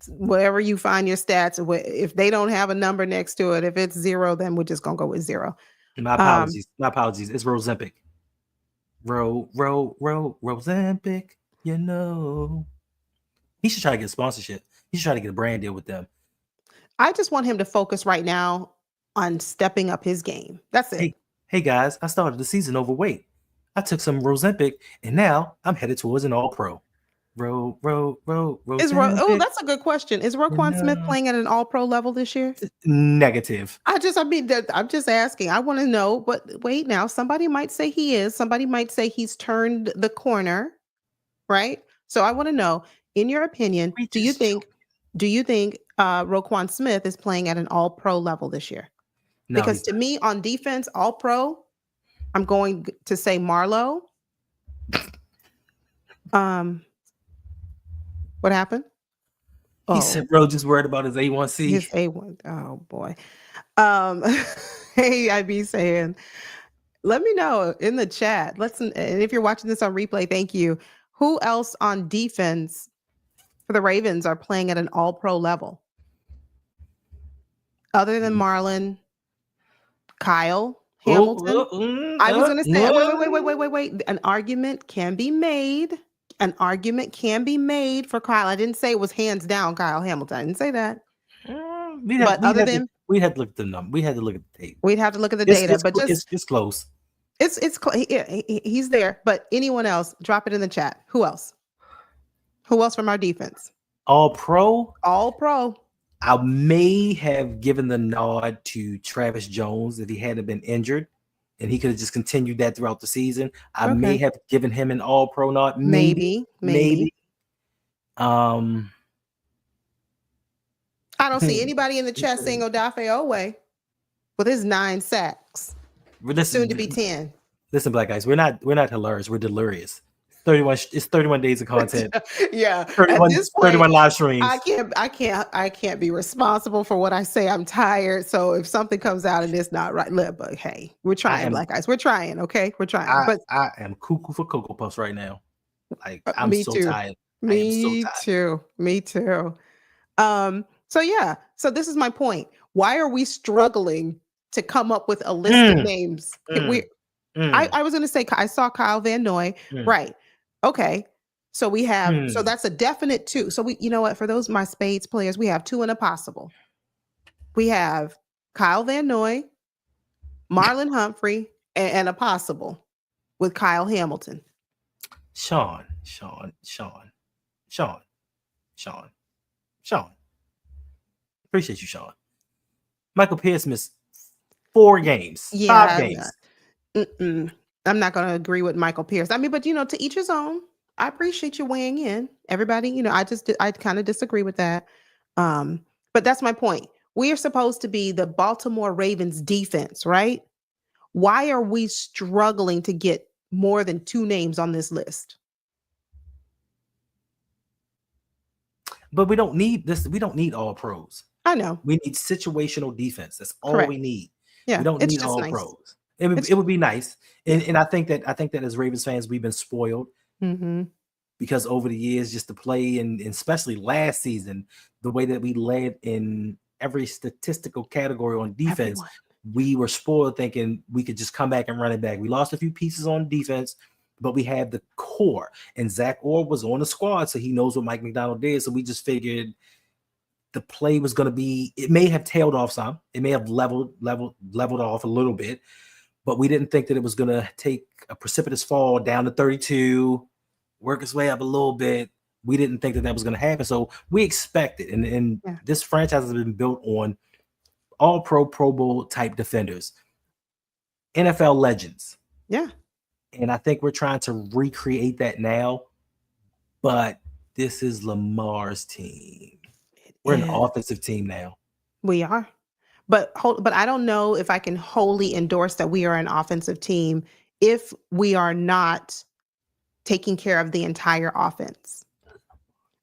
wherever you find your stats, if they don't have a number next to it, if it's 0, then we're just gonna go with 0. My apologies. It's Rozempic. Rozempic. He should try to get a sponsorship. He should try to get a brand deal with them. I just want him to focus right now on stepping up his game. That's it. Hey guys, I started the season overweight. I took some Rozempic, and now I'm headed towards an All-Pro. That's a good question. Is Roquan Smith playing at an All-Pro level this year? Negative. I'm just asking. I want to know. But wait, now somebody might say he is. Somebody might say he's turned the corner, right? So I want to know, in your opinion, do you think Do you think Roquan Smith is playing at an all-pro level this year? No, Because to me, on defense, all-pro, I'm going to say Marlowe. What happened? he said, bro, just worried about his A1C. His A1. Oh boy. Hey, I be saying, let me know in the chat. And if you're watching this on replay, thank you. Who else on defense for the Ravens are playing at an all-pro level? Other than Marlon, Kyle Hamilton. I was going to say, wait. An argument can be made. An argument can be made for Kyle. I didn't say it was hands down Kyle Hamilton. I didn't say that. We had to look at the number. We had to look at the tape. We'd have to look at the data, but it's close. It's he's there. But anyone else, drop it in the chat. Who else? Who else from our defense? All pro. I may have given the nod to Travis Jones if he hadn't been injured, and he could have just continued that throughout the season. I may have given him an all pro nod. Maybe. I don't see anybody in the chat saying Odafe Owe with his 9 sacks. Soon to be 10. Listen, Black guys, we're not hilarious. We're delirious. 31 days of content. Yeah. 31 live streams. I can't be responsible for what I say. I'm tired. So if something comes out and it's not right, but hey, we're trying, Black guys. We're trying, okay? We're trying. But I am cuckoo for Cocoa Puffs right now. Like I'm so tired. Me too. So this is my point. Why are we struggling to come up with a list of names? I was going to say, I saw Kyle Van Noy. Right. Okay. So we have, so that's a definite 2. So we, you know what, for those, my spades players, we have 2 and a possible. We have Kyle Van Noy, Marlon Humphrey, and a possible with Kyle Hamilton. Sean. Appreciate you, Sean. Michael Pierce missed 4 games. 5 games. I'm not going to agree with Michael Pierce. I mean, but to each his own. I appreciate you weighing in. Everybody, I kind of disagree with that. But that's my point. We are supposed to be the Baltimore Ravens defense, right? Why are we struggling to get more than 2 names on this list? But we don't need this. We don't need all pros. I know. We need situational defense. That's all we need. Yeah, we don't need all pros. It would be nice. And I think that as Ravens fans, we've been spoiled because over the years, just to play and especially last season, the way that we led in every statistical category on defense, we were spoiled thinking we could just come back and run it back. We lost a few pieces on defense, but we had the core. And Zach Orr was on the squad, so he knows what Mike McDonald did. So we just figured the play was going to be, it may have tailed off some. It may have leveled off a little bit. But we didn't think that it was going to take a precipitous fall down to 32, work its way up a little bit. We didn't think that was going to happen. So we expected, and this franchise has been built on all Pro Bowl type defenders, NFL legends. Yeah. And I think we're trying to recreate that now. But this is Lamar's team. We're an offensive team now. We are. But I don't know if I can wholly endorse that we are an offensive team if we are not taking care of the entire offense.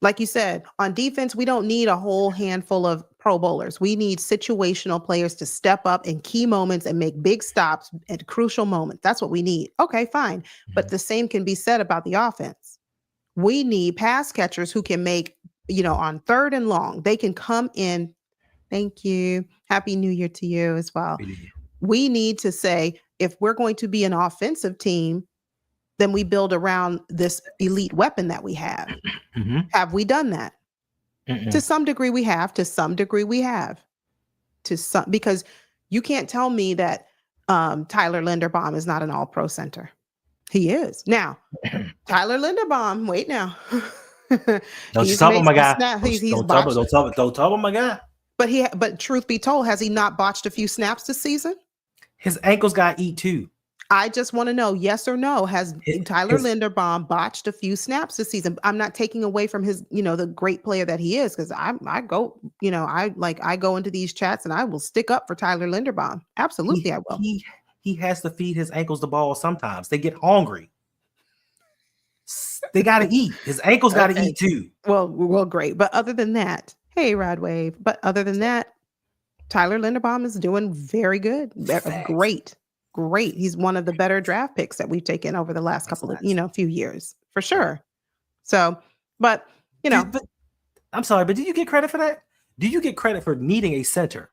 Like you said, on defense, we don't need a whole handful of Pro Bowlers. We need situational players to step up in key moments and make big stops at crucial moments. That's what we need. Okay, fine. But the same can be said about the offense. We need pass catchers who can make, on 3rd and long, they can come in. Thank you. Happy New Year to you as well. We need to say, if we're going to be an offensive team, then we build around this elite weapon that we have. Have we done that? To some degree we have. Because you can't tell me that Tyler Linderbaum is not an all-pro center. He is. Now, Tyler Linderbaum, wait now. Don't talk about my guy. Don't talk about my guy. But truth be told, has he not botched a few snaps this season? His ankles got eat too. I just want to know, yes or no, has Tyler Linderbaum botched a few snaps this season? I'm not taking away from his, the great player that he is, because I go, I go into these chats and I will stick up for Tyler Linderbaum. Absolutely, I will. He has to feed his ankles the ball sometimes. They get hungry. They got to eat. His ankles got to eat too. Well, great. But other than that, hey, Rod Wave. But other than that, Tyler Linderbaum is doing very good. Great. He's one of the better draft picks that we've taken over the last couple of, few years, for sure. So, but, But, I'm sorry, but do you get credit for that? Do you get credit for needing a center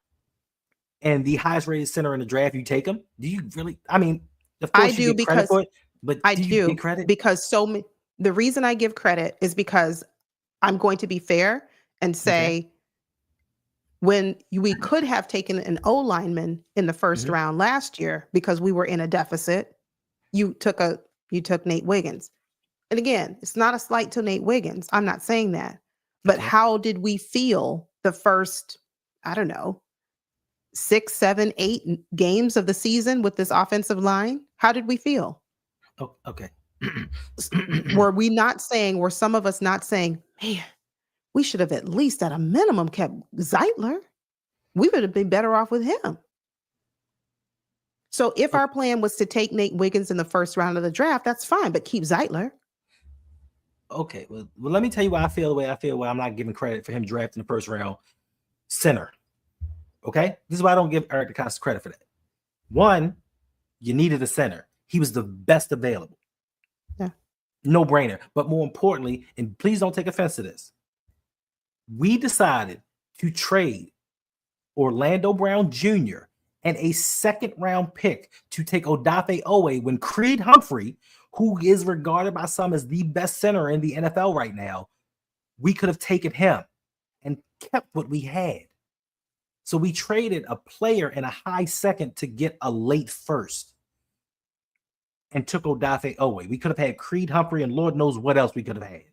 and the highest rated center in the draft? You take him? Do you really? I mean, of course I do, because for it, but I do you get credit? Because the reason I give credit is because I'm going to be fair and say, when we could have taken an O lineman in the first round last year because we were in a deficit, you took Nate Wiggins. And again, it's not a slight to Nate Wiggins. I'm not saying that. But how did we feel the first, I don't know, 6, 7, 8 games of the season with this offensive line? How did we feel? Oh, okay. Were some of us not saying, man, we should have at least at a minimum kept Zeitler? We would have been better off with him. So if our plan was to take Nate Wiggins in the first round of the draft, that's fine, but keep Zeitler. Okay, well, let me tell you why I feel the way I feel, why I'm not giving credit for him drafting the first round center. Okay? This is why I don't give Eric DeCosta credit for that. One, you needed a center. He was the best available. Yeah. No brainer. But more importantly, and please don't take offense to this, we decided to trade Orlando Brown Jr. and a second round pick to take Odafe Owe when Creed Humphrey, who is regarded by some as the best center in the NFL right now, we could have taken him and kept what we had. So we traded a player and a high second to get a late first and took Odafe Owe. We could have had Creed Humphrey and Lord knows what else we could have had.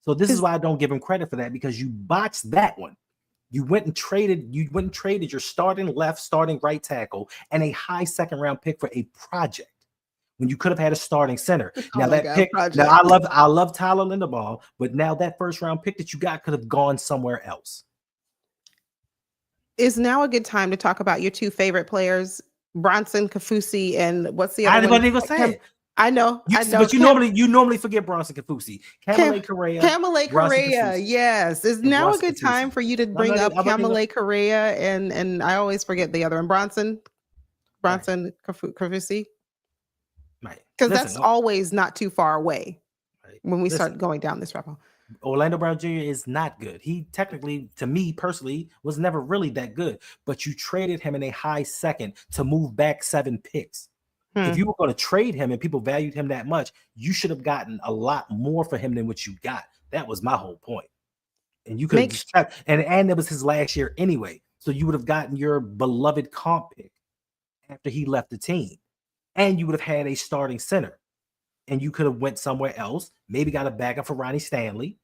So this is why I don't give him credit for that, because you botched that one. You went and traded your starting left, starting right tackle, and a high second round pick for a project when you could have had a starting center. Now I love Tyler Linderbaum, but now that first round pick that you got could have gone somewhere else. Is now a good time to talk about your two favorite players, Bronson Kafusi and what's the other one? I wasn't even going to say it. I know. But you normally forget Bronson Kafusi. Kamale Correa, yes. Is now a good time for you to bring up Kamale Correa and I always forget the other one, Bronson Kafusi? Right. Because that's always not too far away when we start going down this rabbit hole. Orlando Brown Jr. is not good. He technically, to me personally, was never really that good. But you traded him in a high second to move back 7 picks. If you were going to trade him and people valued him that much, you should have gotten a lot more for him than what you got. That was my whole point. And you could have and it was his last year anyway. So you would have gotten your beloved comp pick after he left the team. And you would have had a starting center. And you could have went somewhere else, maybe got a backup for Ronnie Stanley,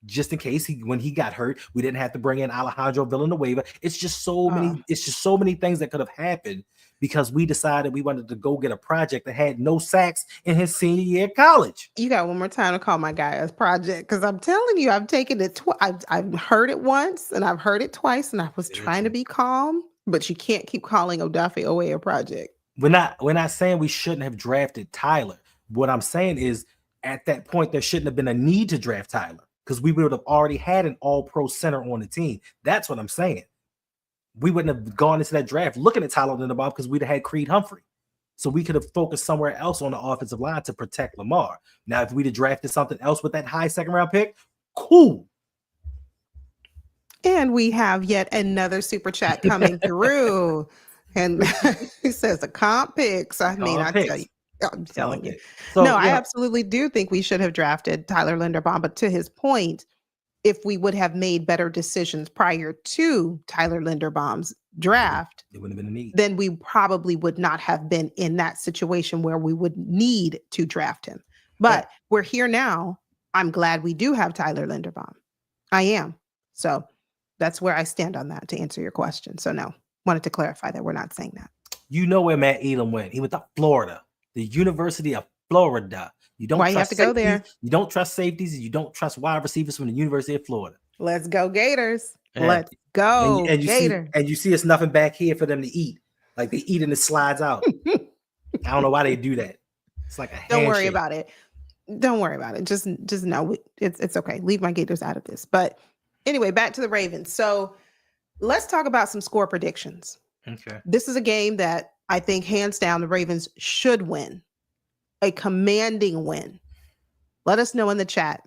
just in case when he got hurt, we didn't have to bring in Alejandro Villanueva. It's just so many things that could have happened because we decided we wanted to go get a project that had no sacks in his senior year of college. You got one more time to call my guy a project, because I'm telling you, I've taken it I've heard it once and I've heard it twice, and I was trying to be calm, but you can't keep calling Odafe Owe a project. We're not saying we shouldn't have drafted Tyler. What I'm saying is, at that point, there shouldn't have been a need to draft Tyler because we would have already had an all-pro center on the team. That's what I'm saying. We wouldn't have gone into that draft looking at Tyler Linderbaum because we'd have had Creed Humphrey. So we could have focused somewhere else on the offensive line to protect Lamar. Now, if we'd have drafted something else with that high second-round pick, cool. And we have yet another super chat coming through. And he says the comp picks. I mean, I tell you. I'm telling you. So, no, I absolutely do think we should have drafted Tyler Linderbaum. But to his point, if we would have made better decisions prior to Tyler Linderbaum's draft, it wouldn't have been a need. Then we probably would not have been in that situation where we would need to draft him. But we're here now. I'm glad we do have Tyler Linderbaum. I am. So that's where I stand on that, to answer your question. So no, wanted to clarify that we're not saying that. You know where Matt Elam went. He went to Florida. The University of Florida. You don't Why you have trust to go safeties. there? You don't trust safeties. And you don't trust wide receivers from the University of Florida. Let's go Gators. And, Let's go and you Gators. see it's nothing back here for them to eat. Like they eat and it slides out. I don't know why they do that. It's like a handshake. Don't worry about it. Don't worry about it. Just know it's okay. Leave my Gators out of this. But anyway, back to the Ravens. So let's talk about some score predictions. Okay. This is a game that I think hands down the Ravens should win. A commanding win. Let us know in the chat.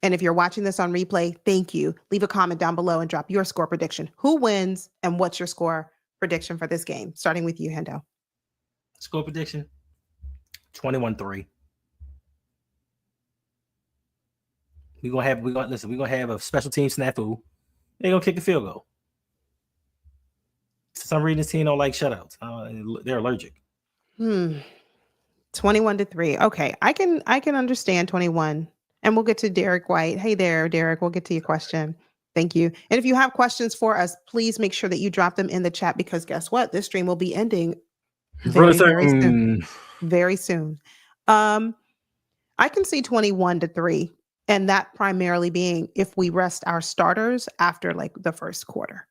And if you're watching this on replay, thank you. Leave a comment down below and drop your score prediction. Who wins and what's your score prediction for this game? Starting with you, Hendo. Score prediction 21-3. We're gonna have a special team snafu. They're gonna kick the field goal. For some reason, this team don't like shutouts. They're allergic. 21-3. Okay, I can understand 21. And we'll get to Derek White. Hey there, Derek. We'll get to your question. Thank you. And if you have questions for us, please make sure that you drop them in the chat because guess what? This stream will be ending very soon. Very soon. I can see 21-3, and that primarily being if we rest our starters after like the first quarter.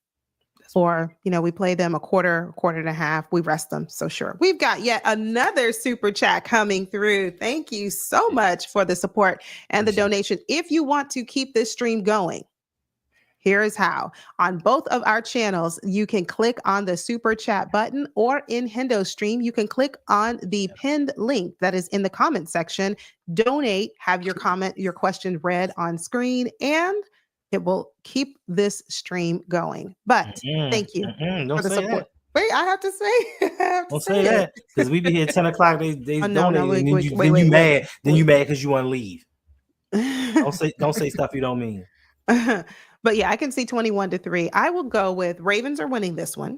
Or, we play them a quarter and a half. We rest them. So sure. We've got yet another super chat coming through. Thank you so much for the support and the donation. If you want to keep this stream going, here is how. On both of our channels, you can click on the super chat button, or in Hendo's stream, you can click on the pinned link that is in the comment section. Donate, have your comment, your question read on screen, and it will keep this stream going. But thank you for the support. Wait, I have to say. Don't say that because we be here at 10 o'clock. They donate, and then you mad. Then you mad because you want to leave. Don't say stuff you don't mean. But yeah, I can see 21-3. I will go with Ravens are winning this one,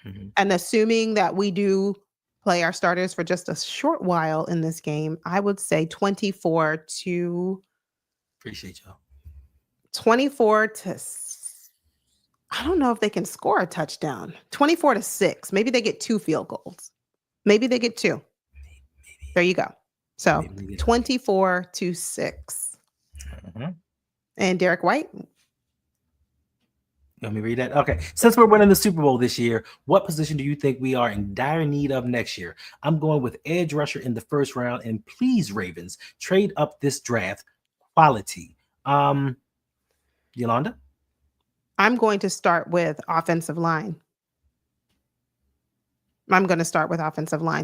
and assuming that we do play our starters for just a short while in this game, I would say 24 to. Appreciate y'all. 24 to, I don't know if they can score a touchdown. 24-6. Maybe they get 2 field goals. Maybe they get 2. There you go. So 24-6. And Derek White. Let me read that. Okay. Since we're winning the Super Bowl this year, what position do you think we are in dire need of next year? I'm going with edge rusher in the first round. And please, Ravens, trade up this draft. Quality. Yolanda? I'm going to start with offensive line.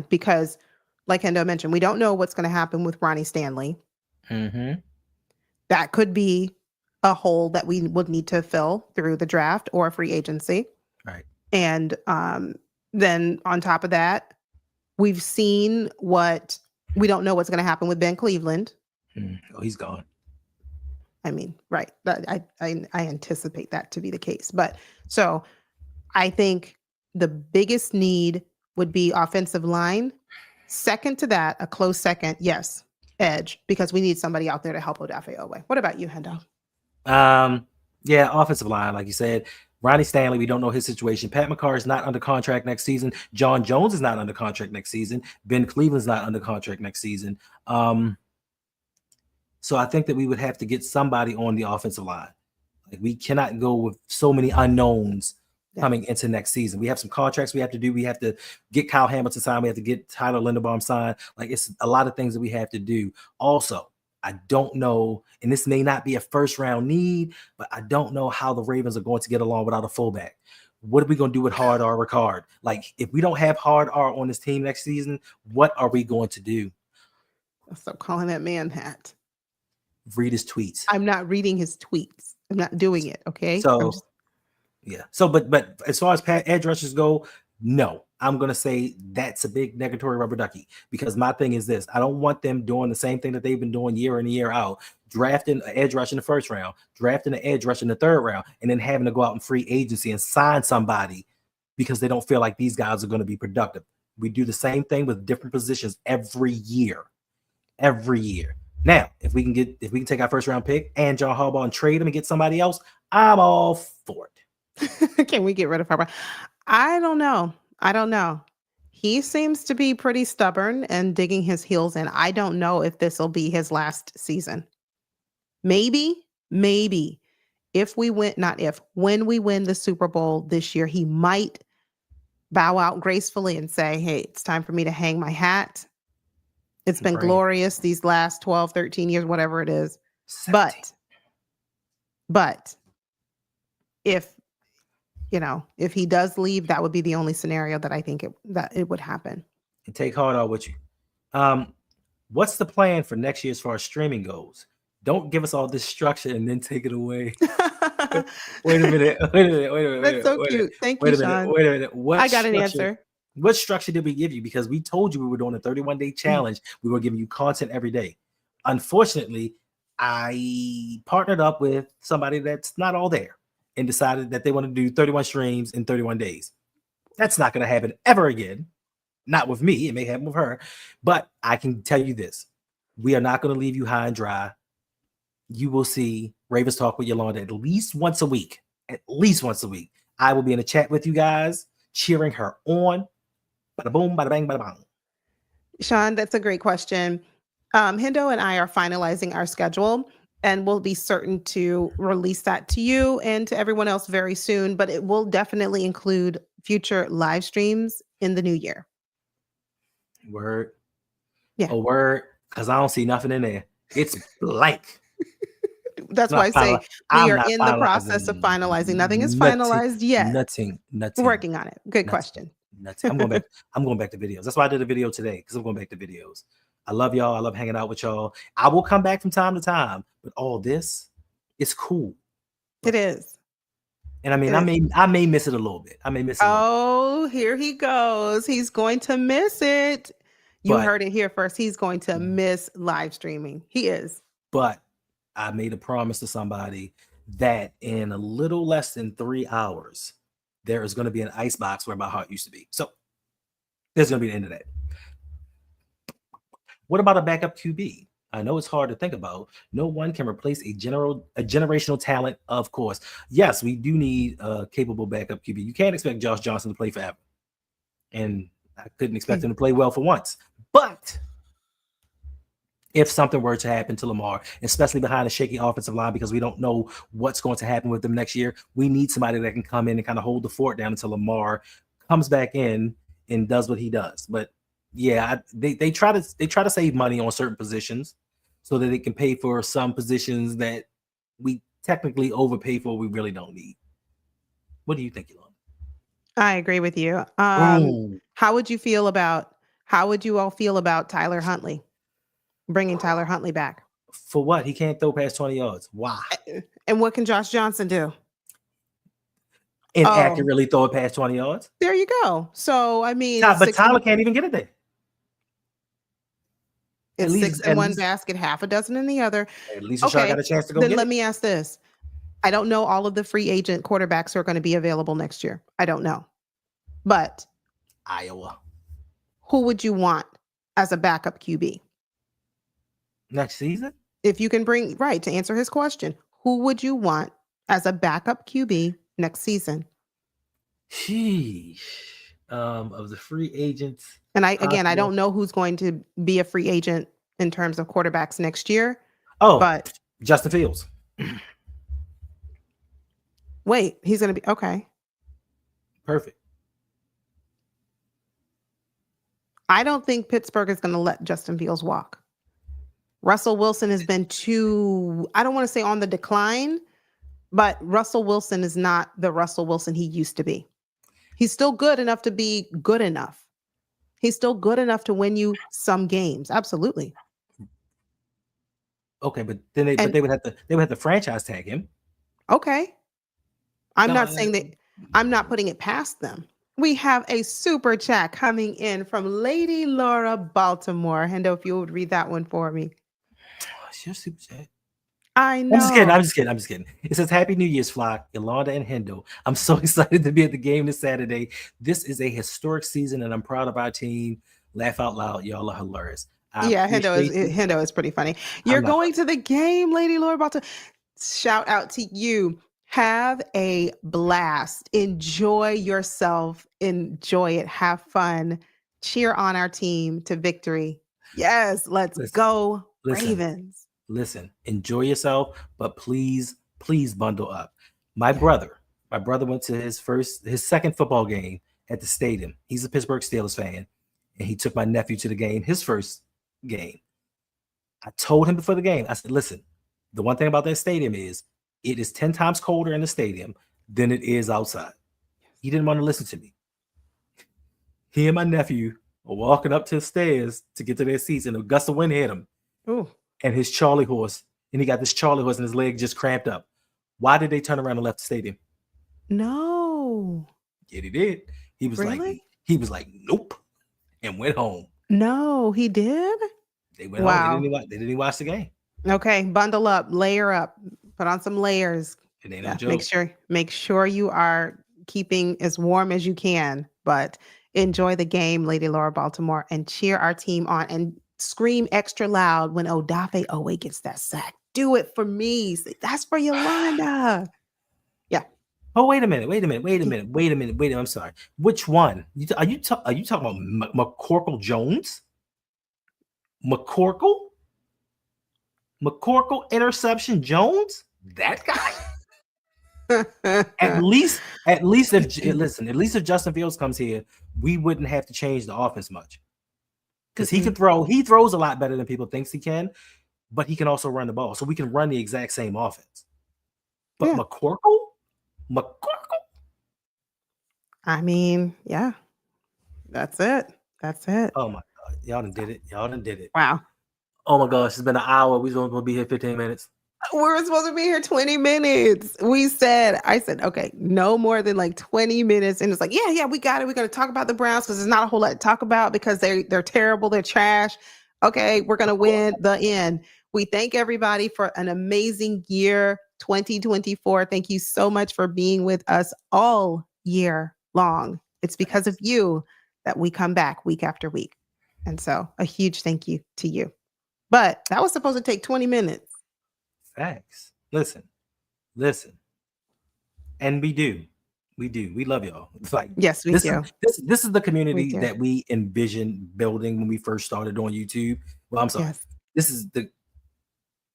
Because, like Hendo mentioned, we don't know what's going to happen with Ronnie Stanley. That could be a hole that we would need to fill through the draft or free agency. Right. And then on top of that, we've seen we don't know what's going to happen with Ben Cleveland. Oh, he's gone. I mean, right. I anticipate that to be the case. But so I think the biggest need would be offensive line. Second to that, a close second, yes, edge, because we need somebody out there to help Odafe Oweh. What about you, Hendo? Yeah, offensive line, like you said. Ronnie Stanley, we don't know his situation. Pat McCarr is not under contract next season. John Jones is not under contract next season. Ben Cleveland's not under contract next season. So I think that we would have to get somebody on the offensive line. Like we cannot go with so many unknowns coming into next season. We have some contracts we have to do. We have to get Kyle Hamilton signed. We have to get Tyler Linderbaum signed. Like it's a lot of things that we have to do. Also, I don't know, and this may not be a first round need, but I don't know how the Ravens are going to get along without a fullback. What are we going to do with Hard R Ricard? Like if we don't have Hard R on this team next season, what are we going to do? Stop calling that man that. Read his tweets. I'm not reading his tweets. I'm not doing it. Okay. So, yeah. So, but as far as edge rushers go, no, I'm going to say that's a big negatory rubber ducky because my thing is this. I don't want them doing the same thing that they've been doing year in and year out, drafting an edge rush in the first round, drafting an edge rush in the third round, and then having to go out in free agency and sign somebody because they don't feel like these guys are going to be productive. We do the same thing with different positions every year. Now, if we can take our first round pick and John Harbaugh and trade him and get somebody else, I'm all for it. Can we get rid of Harbaugh? I don't know. He seems to be pretty stubborn and digging his heels in. I don't know if this will be his last season. Maybe if we win, not if, when we win the Super Bowl this year, he might bow out gracefully and say, hey, it's time for me to hang my hat. It's been glorious these last 12, 13 years, whatever it is. 17. But if, if he does leave, that would be the only scenario that I think it would happen. And take heart out with you. What's the plan for next year as far as streaming goes? Don't give us all this structure and then take it away. Wait a minute. That's so cute. Thank you, Sean. Wait a minute. I got an answer. What structure did we give you? Because we told you we were doing a 31-day challenge. We were giving you content every day. Unfortunately, I partnered up with somebody that's not all there and decided that they want to do 31 streams in 31 days. That's not going to happen ever again. Not with me. It may happen with her. But I can tell you this. We are not going to leave you high and dry. You will see Ravens Talk with Yolanda at least once a week. At least once a week. I will be in a chat with you guys, cheering her on. Bada boom, bada bang, bada bang. Sean, that's a great question. Hendo and I are finalizing our schedule, and we'll be certain to release that to you and to everyone else very soon. But it will definitely include future live streams in the new year. Word. Yeah. A word, because I don't see nothing in there. It's blank. That's why I say we are in the process of finalizing. Nothing is finalized yet. Nothing. Working on it. Good question. I'm going back to videos. That's why I did a video today, because I'm going back to videos. I love y'all. I love hanging out with y'all. I will come back from time to time, but all this, it's cool. It is. And I mean, I may miss it a little bit. Oh, here he goes. He's going to miss it. You heard it here first. He's going to miss live streaming. He is. But I made a promise to somebody that in a little less than 3 hours, there is going to be an ice box where my heart used to be. So there's going to be the end of that. What about a backup QB? I know it's hard to think about. No one can replace a generational talent, of course. Yes, we do need a capable backup QB. You can't expect Josh Johnson to play forever. And I couldn't expect him to play well for once. But if something were to happen to Lamar, especially behind a shaky offensive line, because we don't know what's going to happen with them next year, we need somebody that can come in and kind of hold the fort down until Lamar comes back in and does what he does. But yeah, they try to save money on certain positions so that they can pay for some positions that we technically overpay for. We really don't need. What do you think, Elon? I agree with you. How would you all feel about Tyler Huntley? Bringing Tyler Huntley back. For what? He can't throw past 20 yards. Why? And what can Josh Johnson do? And accurately throw it past 20 yards? There you go. So, I mean... But Tyler can't even get it there. It's 6 in one basket, half a dozen in the other. At least Rashad got a chance to go get it. Then let me ask this. I don't know all of the free agent quarterbacks who are going to be available next year. I don't know. But... Iowa. Who would you want as a backup QB? Next season? If you can to answer his question, who would you want as a backup QB next season? Sheesh. Of the free agents. And I don't know who's going to be a free agent in terms of quarterbacks next year. But Justin Fields. Wait, he's going to be okay. Perfect. I don't think Pittsburgh is going to let Justin Fields walk. Russell Wilson has been I don't want to say on the decline, but Russell Wilson is not the Russell Wilson he used to be. He's still good enough to be good enough. He's still good enough to win you some games. Absolutely. Okay, but then they would have to franchise tag him. Okay. I'm not saying that. I'm not putting it past them. We have a super chat coming in from Lady Laura Baltimore. Hendo, if you would read that one for me. It's your super chat. I know. I'm just kidding. It says, Happy New Year's, flock, Yolanda and Hendo. I'm so excited to be at the game this Saturday. This is a historic season, and I'm proud of our team. Laugh out loud. Y'all are hilarious. Hendo is pretty funny. You're going to the game, Lady Laura Baltimore. Shout out to you. Have a blast. Enjoy yourself. Enjoy it. Have fun. cheer on our team to victory. Yes, let's go Ravens. Listen, enjoy yourself, but please bundle up. My brother went to his second football game at the stadium. He's a Pittsburgh Steelers fan, and he took my nephew to the game, his first game. I told him before the game, I said, listen, the one thing about that stadium is it is 10 times colder in the stadium than it is outside. He didn't want to listen to me. He and my nephew were walking up to the stairs to get to their seats, and a gust of wind hit him. Ooh. And his Charlie horse, and he got this Charlie horse, and his leg just cramped up. Why did they turn around and left the stadium? No. Yeah, he did. He was like, nope, and went home. No, he did. They went home. They didn't even watch the game. Okay, bundle up, layer up, put on some layers. It ain't no joke. Make sure you are keeping as warm as you can, but enjoy the game, Lady Laura Baltimore, and cheer our team on and scream extra loud when Odafe Owe gets that sack. Do it for me. That's for Yolanda. Yeah. Oh, wait a minute. I'm sorry. Which one? Are you talking about McCorkle Jones? McCorkle interception Jones? That guy? at least if Justin Fields comes here, we wouldn't have to change the offense much. Because he throws a lot better than people thinks he can, but he can also run the ball. So we can run the exact same offense. But McCorkle? I mean, yeah. That's it. Oh my God. Y'all done did it. Wow. Oh my gosh, it's been an hour. We're going to be here 15 minutes. We're supposed to be here 20 minutes. I said, okay, no more than like 20 minutes. And it's like, yeah, we got it. We're going to talk about the Browns because there's not a whole lot to talk about because they're terrible. They're trash. Okay, we're going to win the end. We thank everybody for an amazing year, 2024. Thank you so much for being with us all year long. It's because of you that we come back week after week. And so a huge thank you to you. But that was supposed to take 20 minutes. Facts. Listen. And we do. We love y'all. It's like, yes, we do. This is the community that we envisioned building when we first started on YouTube. Well, I'm sorry. Yes.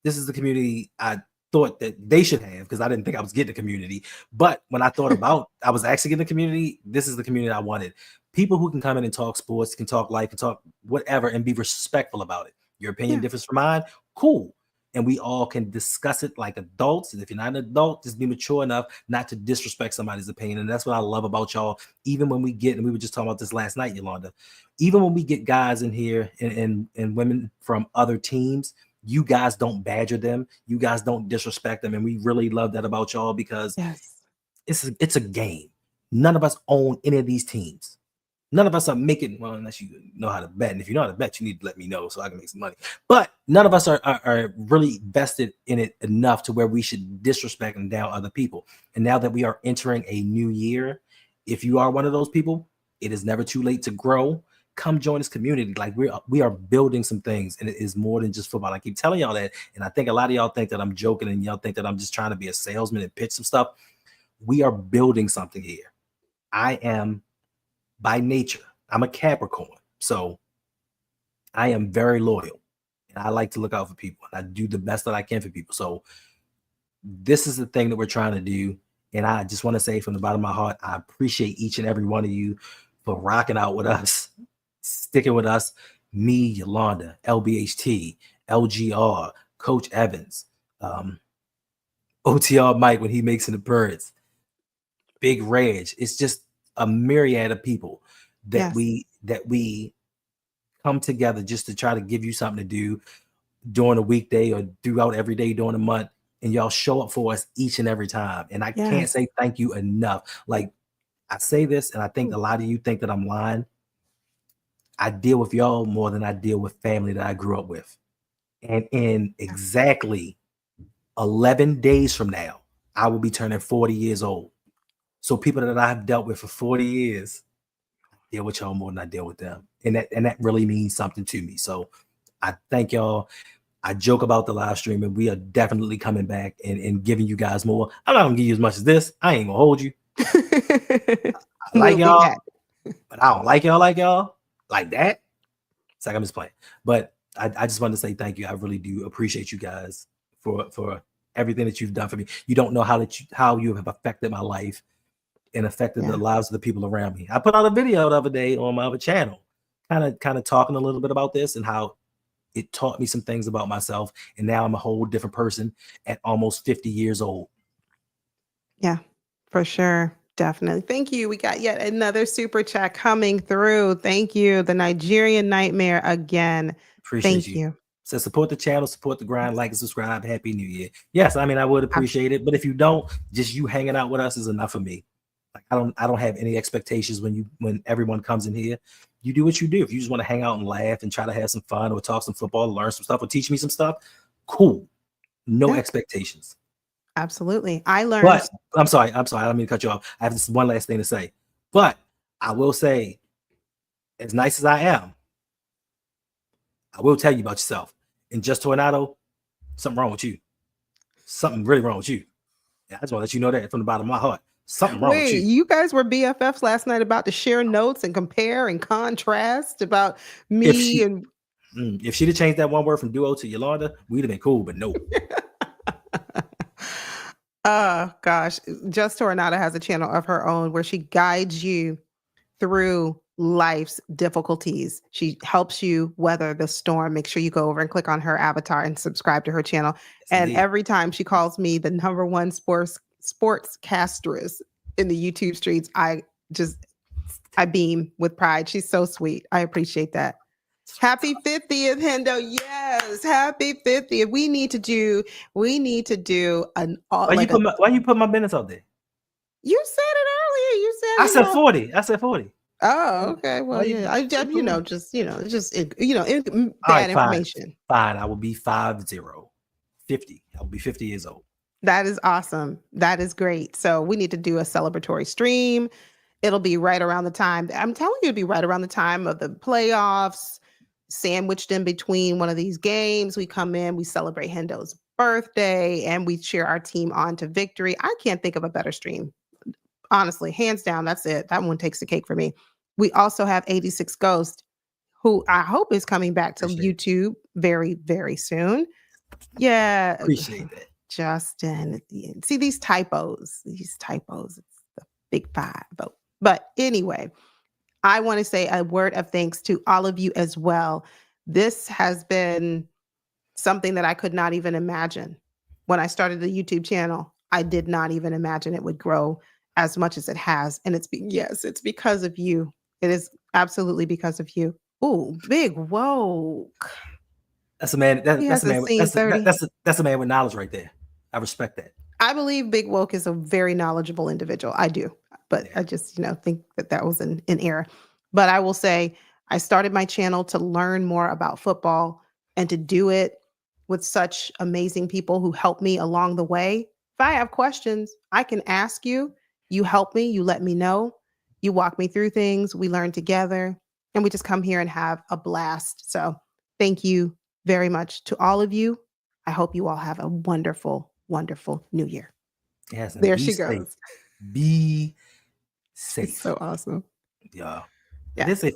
This is the community I thought that they should have because I didn't think I was getting a community. But when I thought about I was actually getting a community, this is the community I wanted. People who can come in and talk sports, can talk life, can talk whatever, and be respectful about it. Your opinion differs from mine. Cool. And we all can discuss it like adults. And if you're not an adult, just be mature enough not to disrespect somebody's opinion. And that's what I love about y'all. Even when we get, and we were just talking about this last night, Yolanda, even when we get guys in here and women from other teams, you guys don't badger them. You guys don't disrespect them. And we really love that about y'all because it's a game. None of us own any of these teams. None of us are making, well, unless you know how to bet. And if you know how to bet, you need to let me know so I can make some money. But none of us are really vested in it enough to where we should disrespect and down other people. And now that we are entering a new year, if you are one of those people, it is never too late to grow. Come join this community. Like we are building some things, and it is more than just football. I keep telling y'all that, and I think a lot of y'all think that I'm joking, and y'all think that I'm just trying to be a salesman and pitch some stuff. We are building something here. I am, by nature, I'm a Capricorn, so I am very loyal, and I like to look out for people, and I do the best that I can for people. So this is the thing that we're trying to do, and I just want to say from the bottom of my heart, I appreciate each and every one of you for rocking out with us, sticking with us, me, Yolanda, LBHT, LGR, Coach Evans, OTR Mike when he makes an appearance, Big Reg. It's just a myriad of people that we come together just to try to give you something to do during a weekday or throughout every day during the month, and y'all show up for us each and every time. And I can't say thank you enough. Like, I say this, and I think a lot of you think that I'm lying. I deal with y'all more than I deal with family that I grew up with. And in exactly 11 days from now, I will be turning 40 years old. So people that I've dealt with for 40 years, I deal with y'all more than I deal with them. And that really means something to me. So I thank y'all. I joke about the live stream, and we are definitely coming back and giving you guys more. I'm not gonna give you as much as this. I ain't gonna hold you. I like y'all, but I don't like y'all like y'all. like that. It's like I'm just playing. But I just wanted to say thank you. I really do appreciate you guys for everything that you've done for me. You don't know how you have affected my life and affected the lives of the people around me. I put out a video the other day on my other channel, kind of talking a little bit about this and how it taught me some things about myself. And now I'm a whole different person at almost 50 years old. Yeah, for sure. Definitely. Thank you. We got yet another super chat coming through. Thank you. The Nigerian Nightmare again. Appreciate Thank you. you. So support the channel, support the grind, like and subscribe. Happy New Year. Yes, I mean I would appreciate it, but if you don't, just you hanging out with us is enough for me. Like I don't have any expectations when everyone comes in here. You do what you do. If you just want to hang out and laugh and try to have some fun or talk some football, learn some stuff, or teach me some stuff, cool. No expectations. Absolutely. I learned. But I'm sorry. I don't mean to cut you off. I have this one last thing to say. But I will say, as nice as I am, I will tell you about yourself. And Just Tornado, something wrong with you. Something really wrong with you. Yeah, I just want to let you know that from the bottom of my heart. Something wrong with you. You guys were BFFs last night about to share notes and compare and contrast about me. If she'd have changed that one word from duo to Yolanda, we'd have been cool, but no. Oh, gosh. Just Tornado has a channel of her own where she guides you through life's difficulties. She helps you weather the storm. Make sure you go over and click on her avatar and subscribe to her channel. Yes, and indeed. Every time she calls me the #1 sportscasteress in the YouTube streets, I beam with pride. She's so sweet. I appreciate that. Happy 50th, Hendo. Yes, happy 50th. We need to do an Why you put my business out there? You said it earlier. You said I said 40. I said 40. Oh, okay. Well, yeah. Bad Right, information. Fine. I will be 50. I will be 50 years old. That is awesome. That is great. So we need to do a celebratory stream. It'll be right around the time. I'm telling you, it'll be right around the time of the playoffs, sandwiched in between one of these games. We come in, we celebrate Hendo's birthday, and we cheer our team on to victory. I can't think of a better stream. Honestly, hands down, that's it. That one takes the cake for me. We also have 86 Ghost, who I hope is coming back to YouTube very, very soon. Yeah. Appreciate that. Justin, see these typos. It's the big 5 vote. But anyway, I want to say a word of thanks to all of you as well. This has been something that I could not even imagine. When I started the YouTube channel, I did not even imagine it would grow as much as it has. And it's because of you. It is absolutely because of you. Ooh, Big Woke. That's a man. That's a man with knowledge right there. I respect that. I believe Big Woke is a very knowledgeable individual. I do. But I just, think that was an error. But I will say I started my channel to learn more about football and to do it with such amazing people who helped me along the way. If I have questions, I can ask you. You help me. You let me know. You walk me through things. We learn together. And we just come here and have a blast. So thank you very much to all of you. I hope you all have a wonderful, wonderful New Year. Yes, there she goes. Be safe. It's so awesome. Yeah. I did say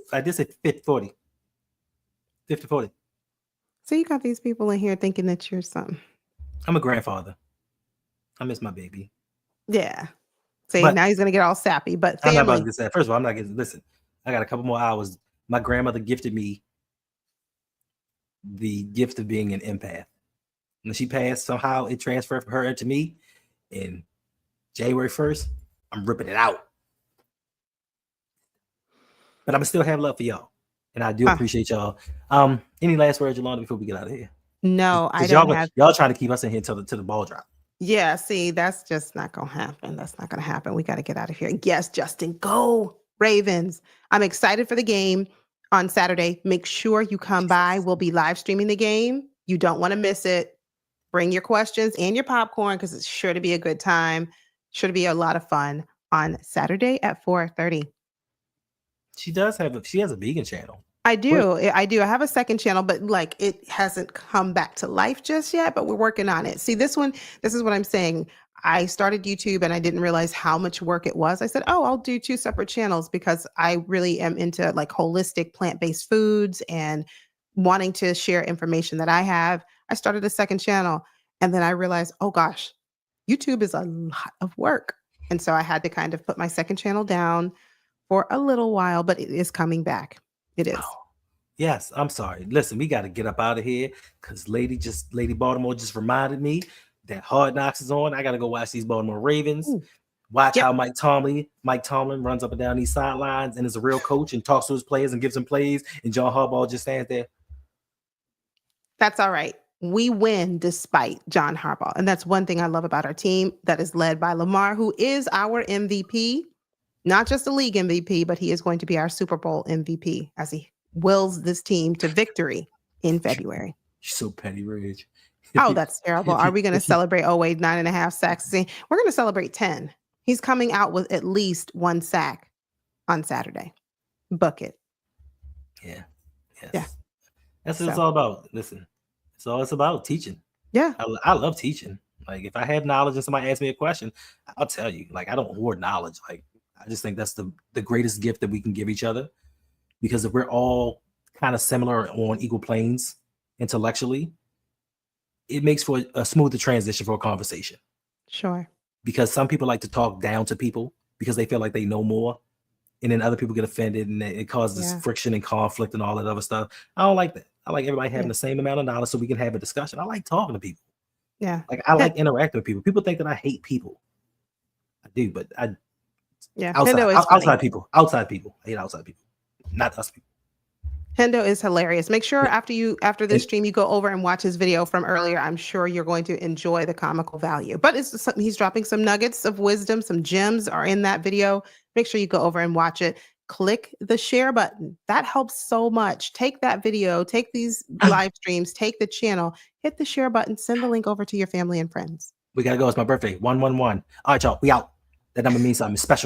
50-40. 50-40. So you got these people in here thinking that you're something. I'm a grandfather. I miss my baby. Yeah. See, now he's gonna get all sappy. But family. I'm not about to get sad. First of all, I'm not getting. Listen, I got a couple more hours. My grandmother gifted me the gift of being an empath. When she passed, somehow it transferred from her into me. And January 1st, I'm ripping it out. But I'm still have love for y'all. And I do appreciate y'all. Any last words, Yolanda, before we get out of here? No, I don't have. Y'all trying to keep us in here till the ball drop. Yeah, see, that's just not going to happen. That's not going to happen. We got to get out of here. Yes, Justin, go Ravens. I'm excited for the game on Saturday. Make sure you come by. We'll be live streaming the game. You don't want to miss it. Bring your questions and your popcorn because it's sure to be a good time. Sure to be a lot of fun on Saturday at 4:30. She has a vegan channel. I do. I have a second channel, but it hasn't come back to life just yet, but we're working on it. See, this is what I'm saying. I started YouTube and I didn't realize how much work it was. I said, oh, I'll do 2 separate channels because I really am into like holistic plant-based foods and wanting to share information that I have. I started a second channel and then I realized, oh gosh, YouTube is a lot of work. And so I had to kind of put my second channel down for a little while, but it is coming back. It is. Oh, yes, I'm sorry. Listen, we got to get up out of here because Lady Baltimore just reminded me that Hard Knocks is on. I got to go watch these Baltimore Ravens. Ooh. Watch Yep. how Mike Tomlin runs up and down these sidelines and is a real coach and talks to his players and gives them plays. And John Harbaugh just stands there. That's all right. We win despite John Harbaugh. And that's one thing I love about our team that is led by Lamar, who is our MVP, not just the league MVP, but he is going to be our Super Bowl MVP as he wills this team to victory in February. You're so petty, Ridge. Oh, that's terrible. Are we going to celebrate 9.5 sacks? See, we're going to celebrate 10. He's coming out with at least 1 sack on Saturday. Book it. Yeah. Yes. Yeah. That's what it's all about. Listen, it's about teaching. Yeah. I love teaching. Like if I have knowledge and somebody asks me a question, I'll tell you. Like I don't hoard knowledge. Like I just think that's the greatest gift that we can give each other, because if we're all kind of similar on equal planes intellectually, it makes for a smoother transition for a conversation. Sure. Because some people like to talk down to people because they feel like they know more, and then other people get offended and it causes friction and conflict and all that other stuff. I don't like that. I like everybody having the same amount of knowledge so we can have a discussion. I like talking to people. Yeah. Like I like interacting with people. People think that I hate people. I do, but outside people. I hate outside people, not us people. Hendo is hilarious. Make sure after this stream, you go over and watch his video from earlier. I'm sure you're going to enjoy the comical value. But he's dropping some nuggets of wisdom. Some gems are in that video. Make sure you go over and watch it. Click the share button. That helps so much. Take that video, take these live streams, take the channel, hit the share button, send the link over to your family and friends. We got to go. It's my birthday. 111. All right, y'all. We out. That number means something special.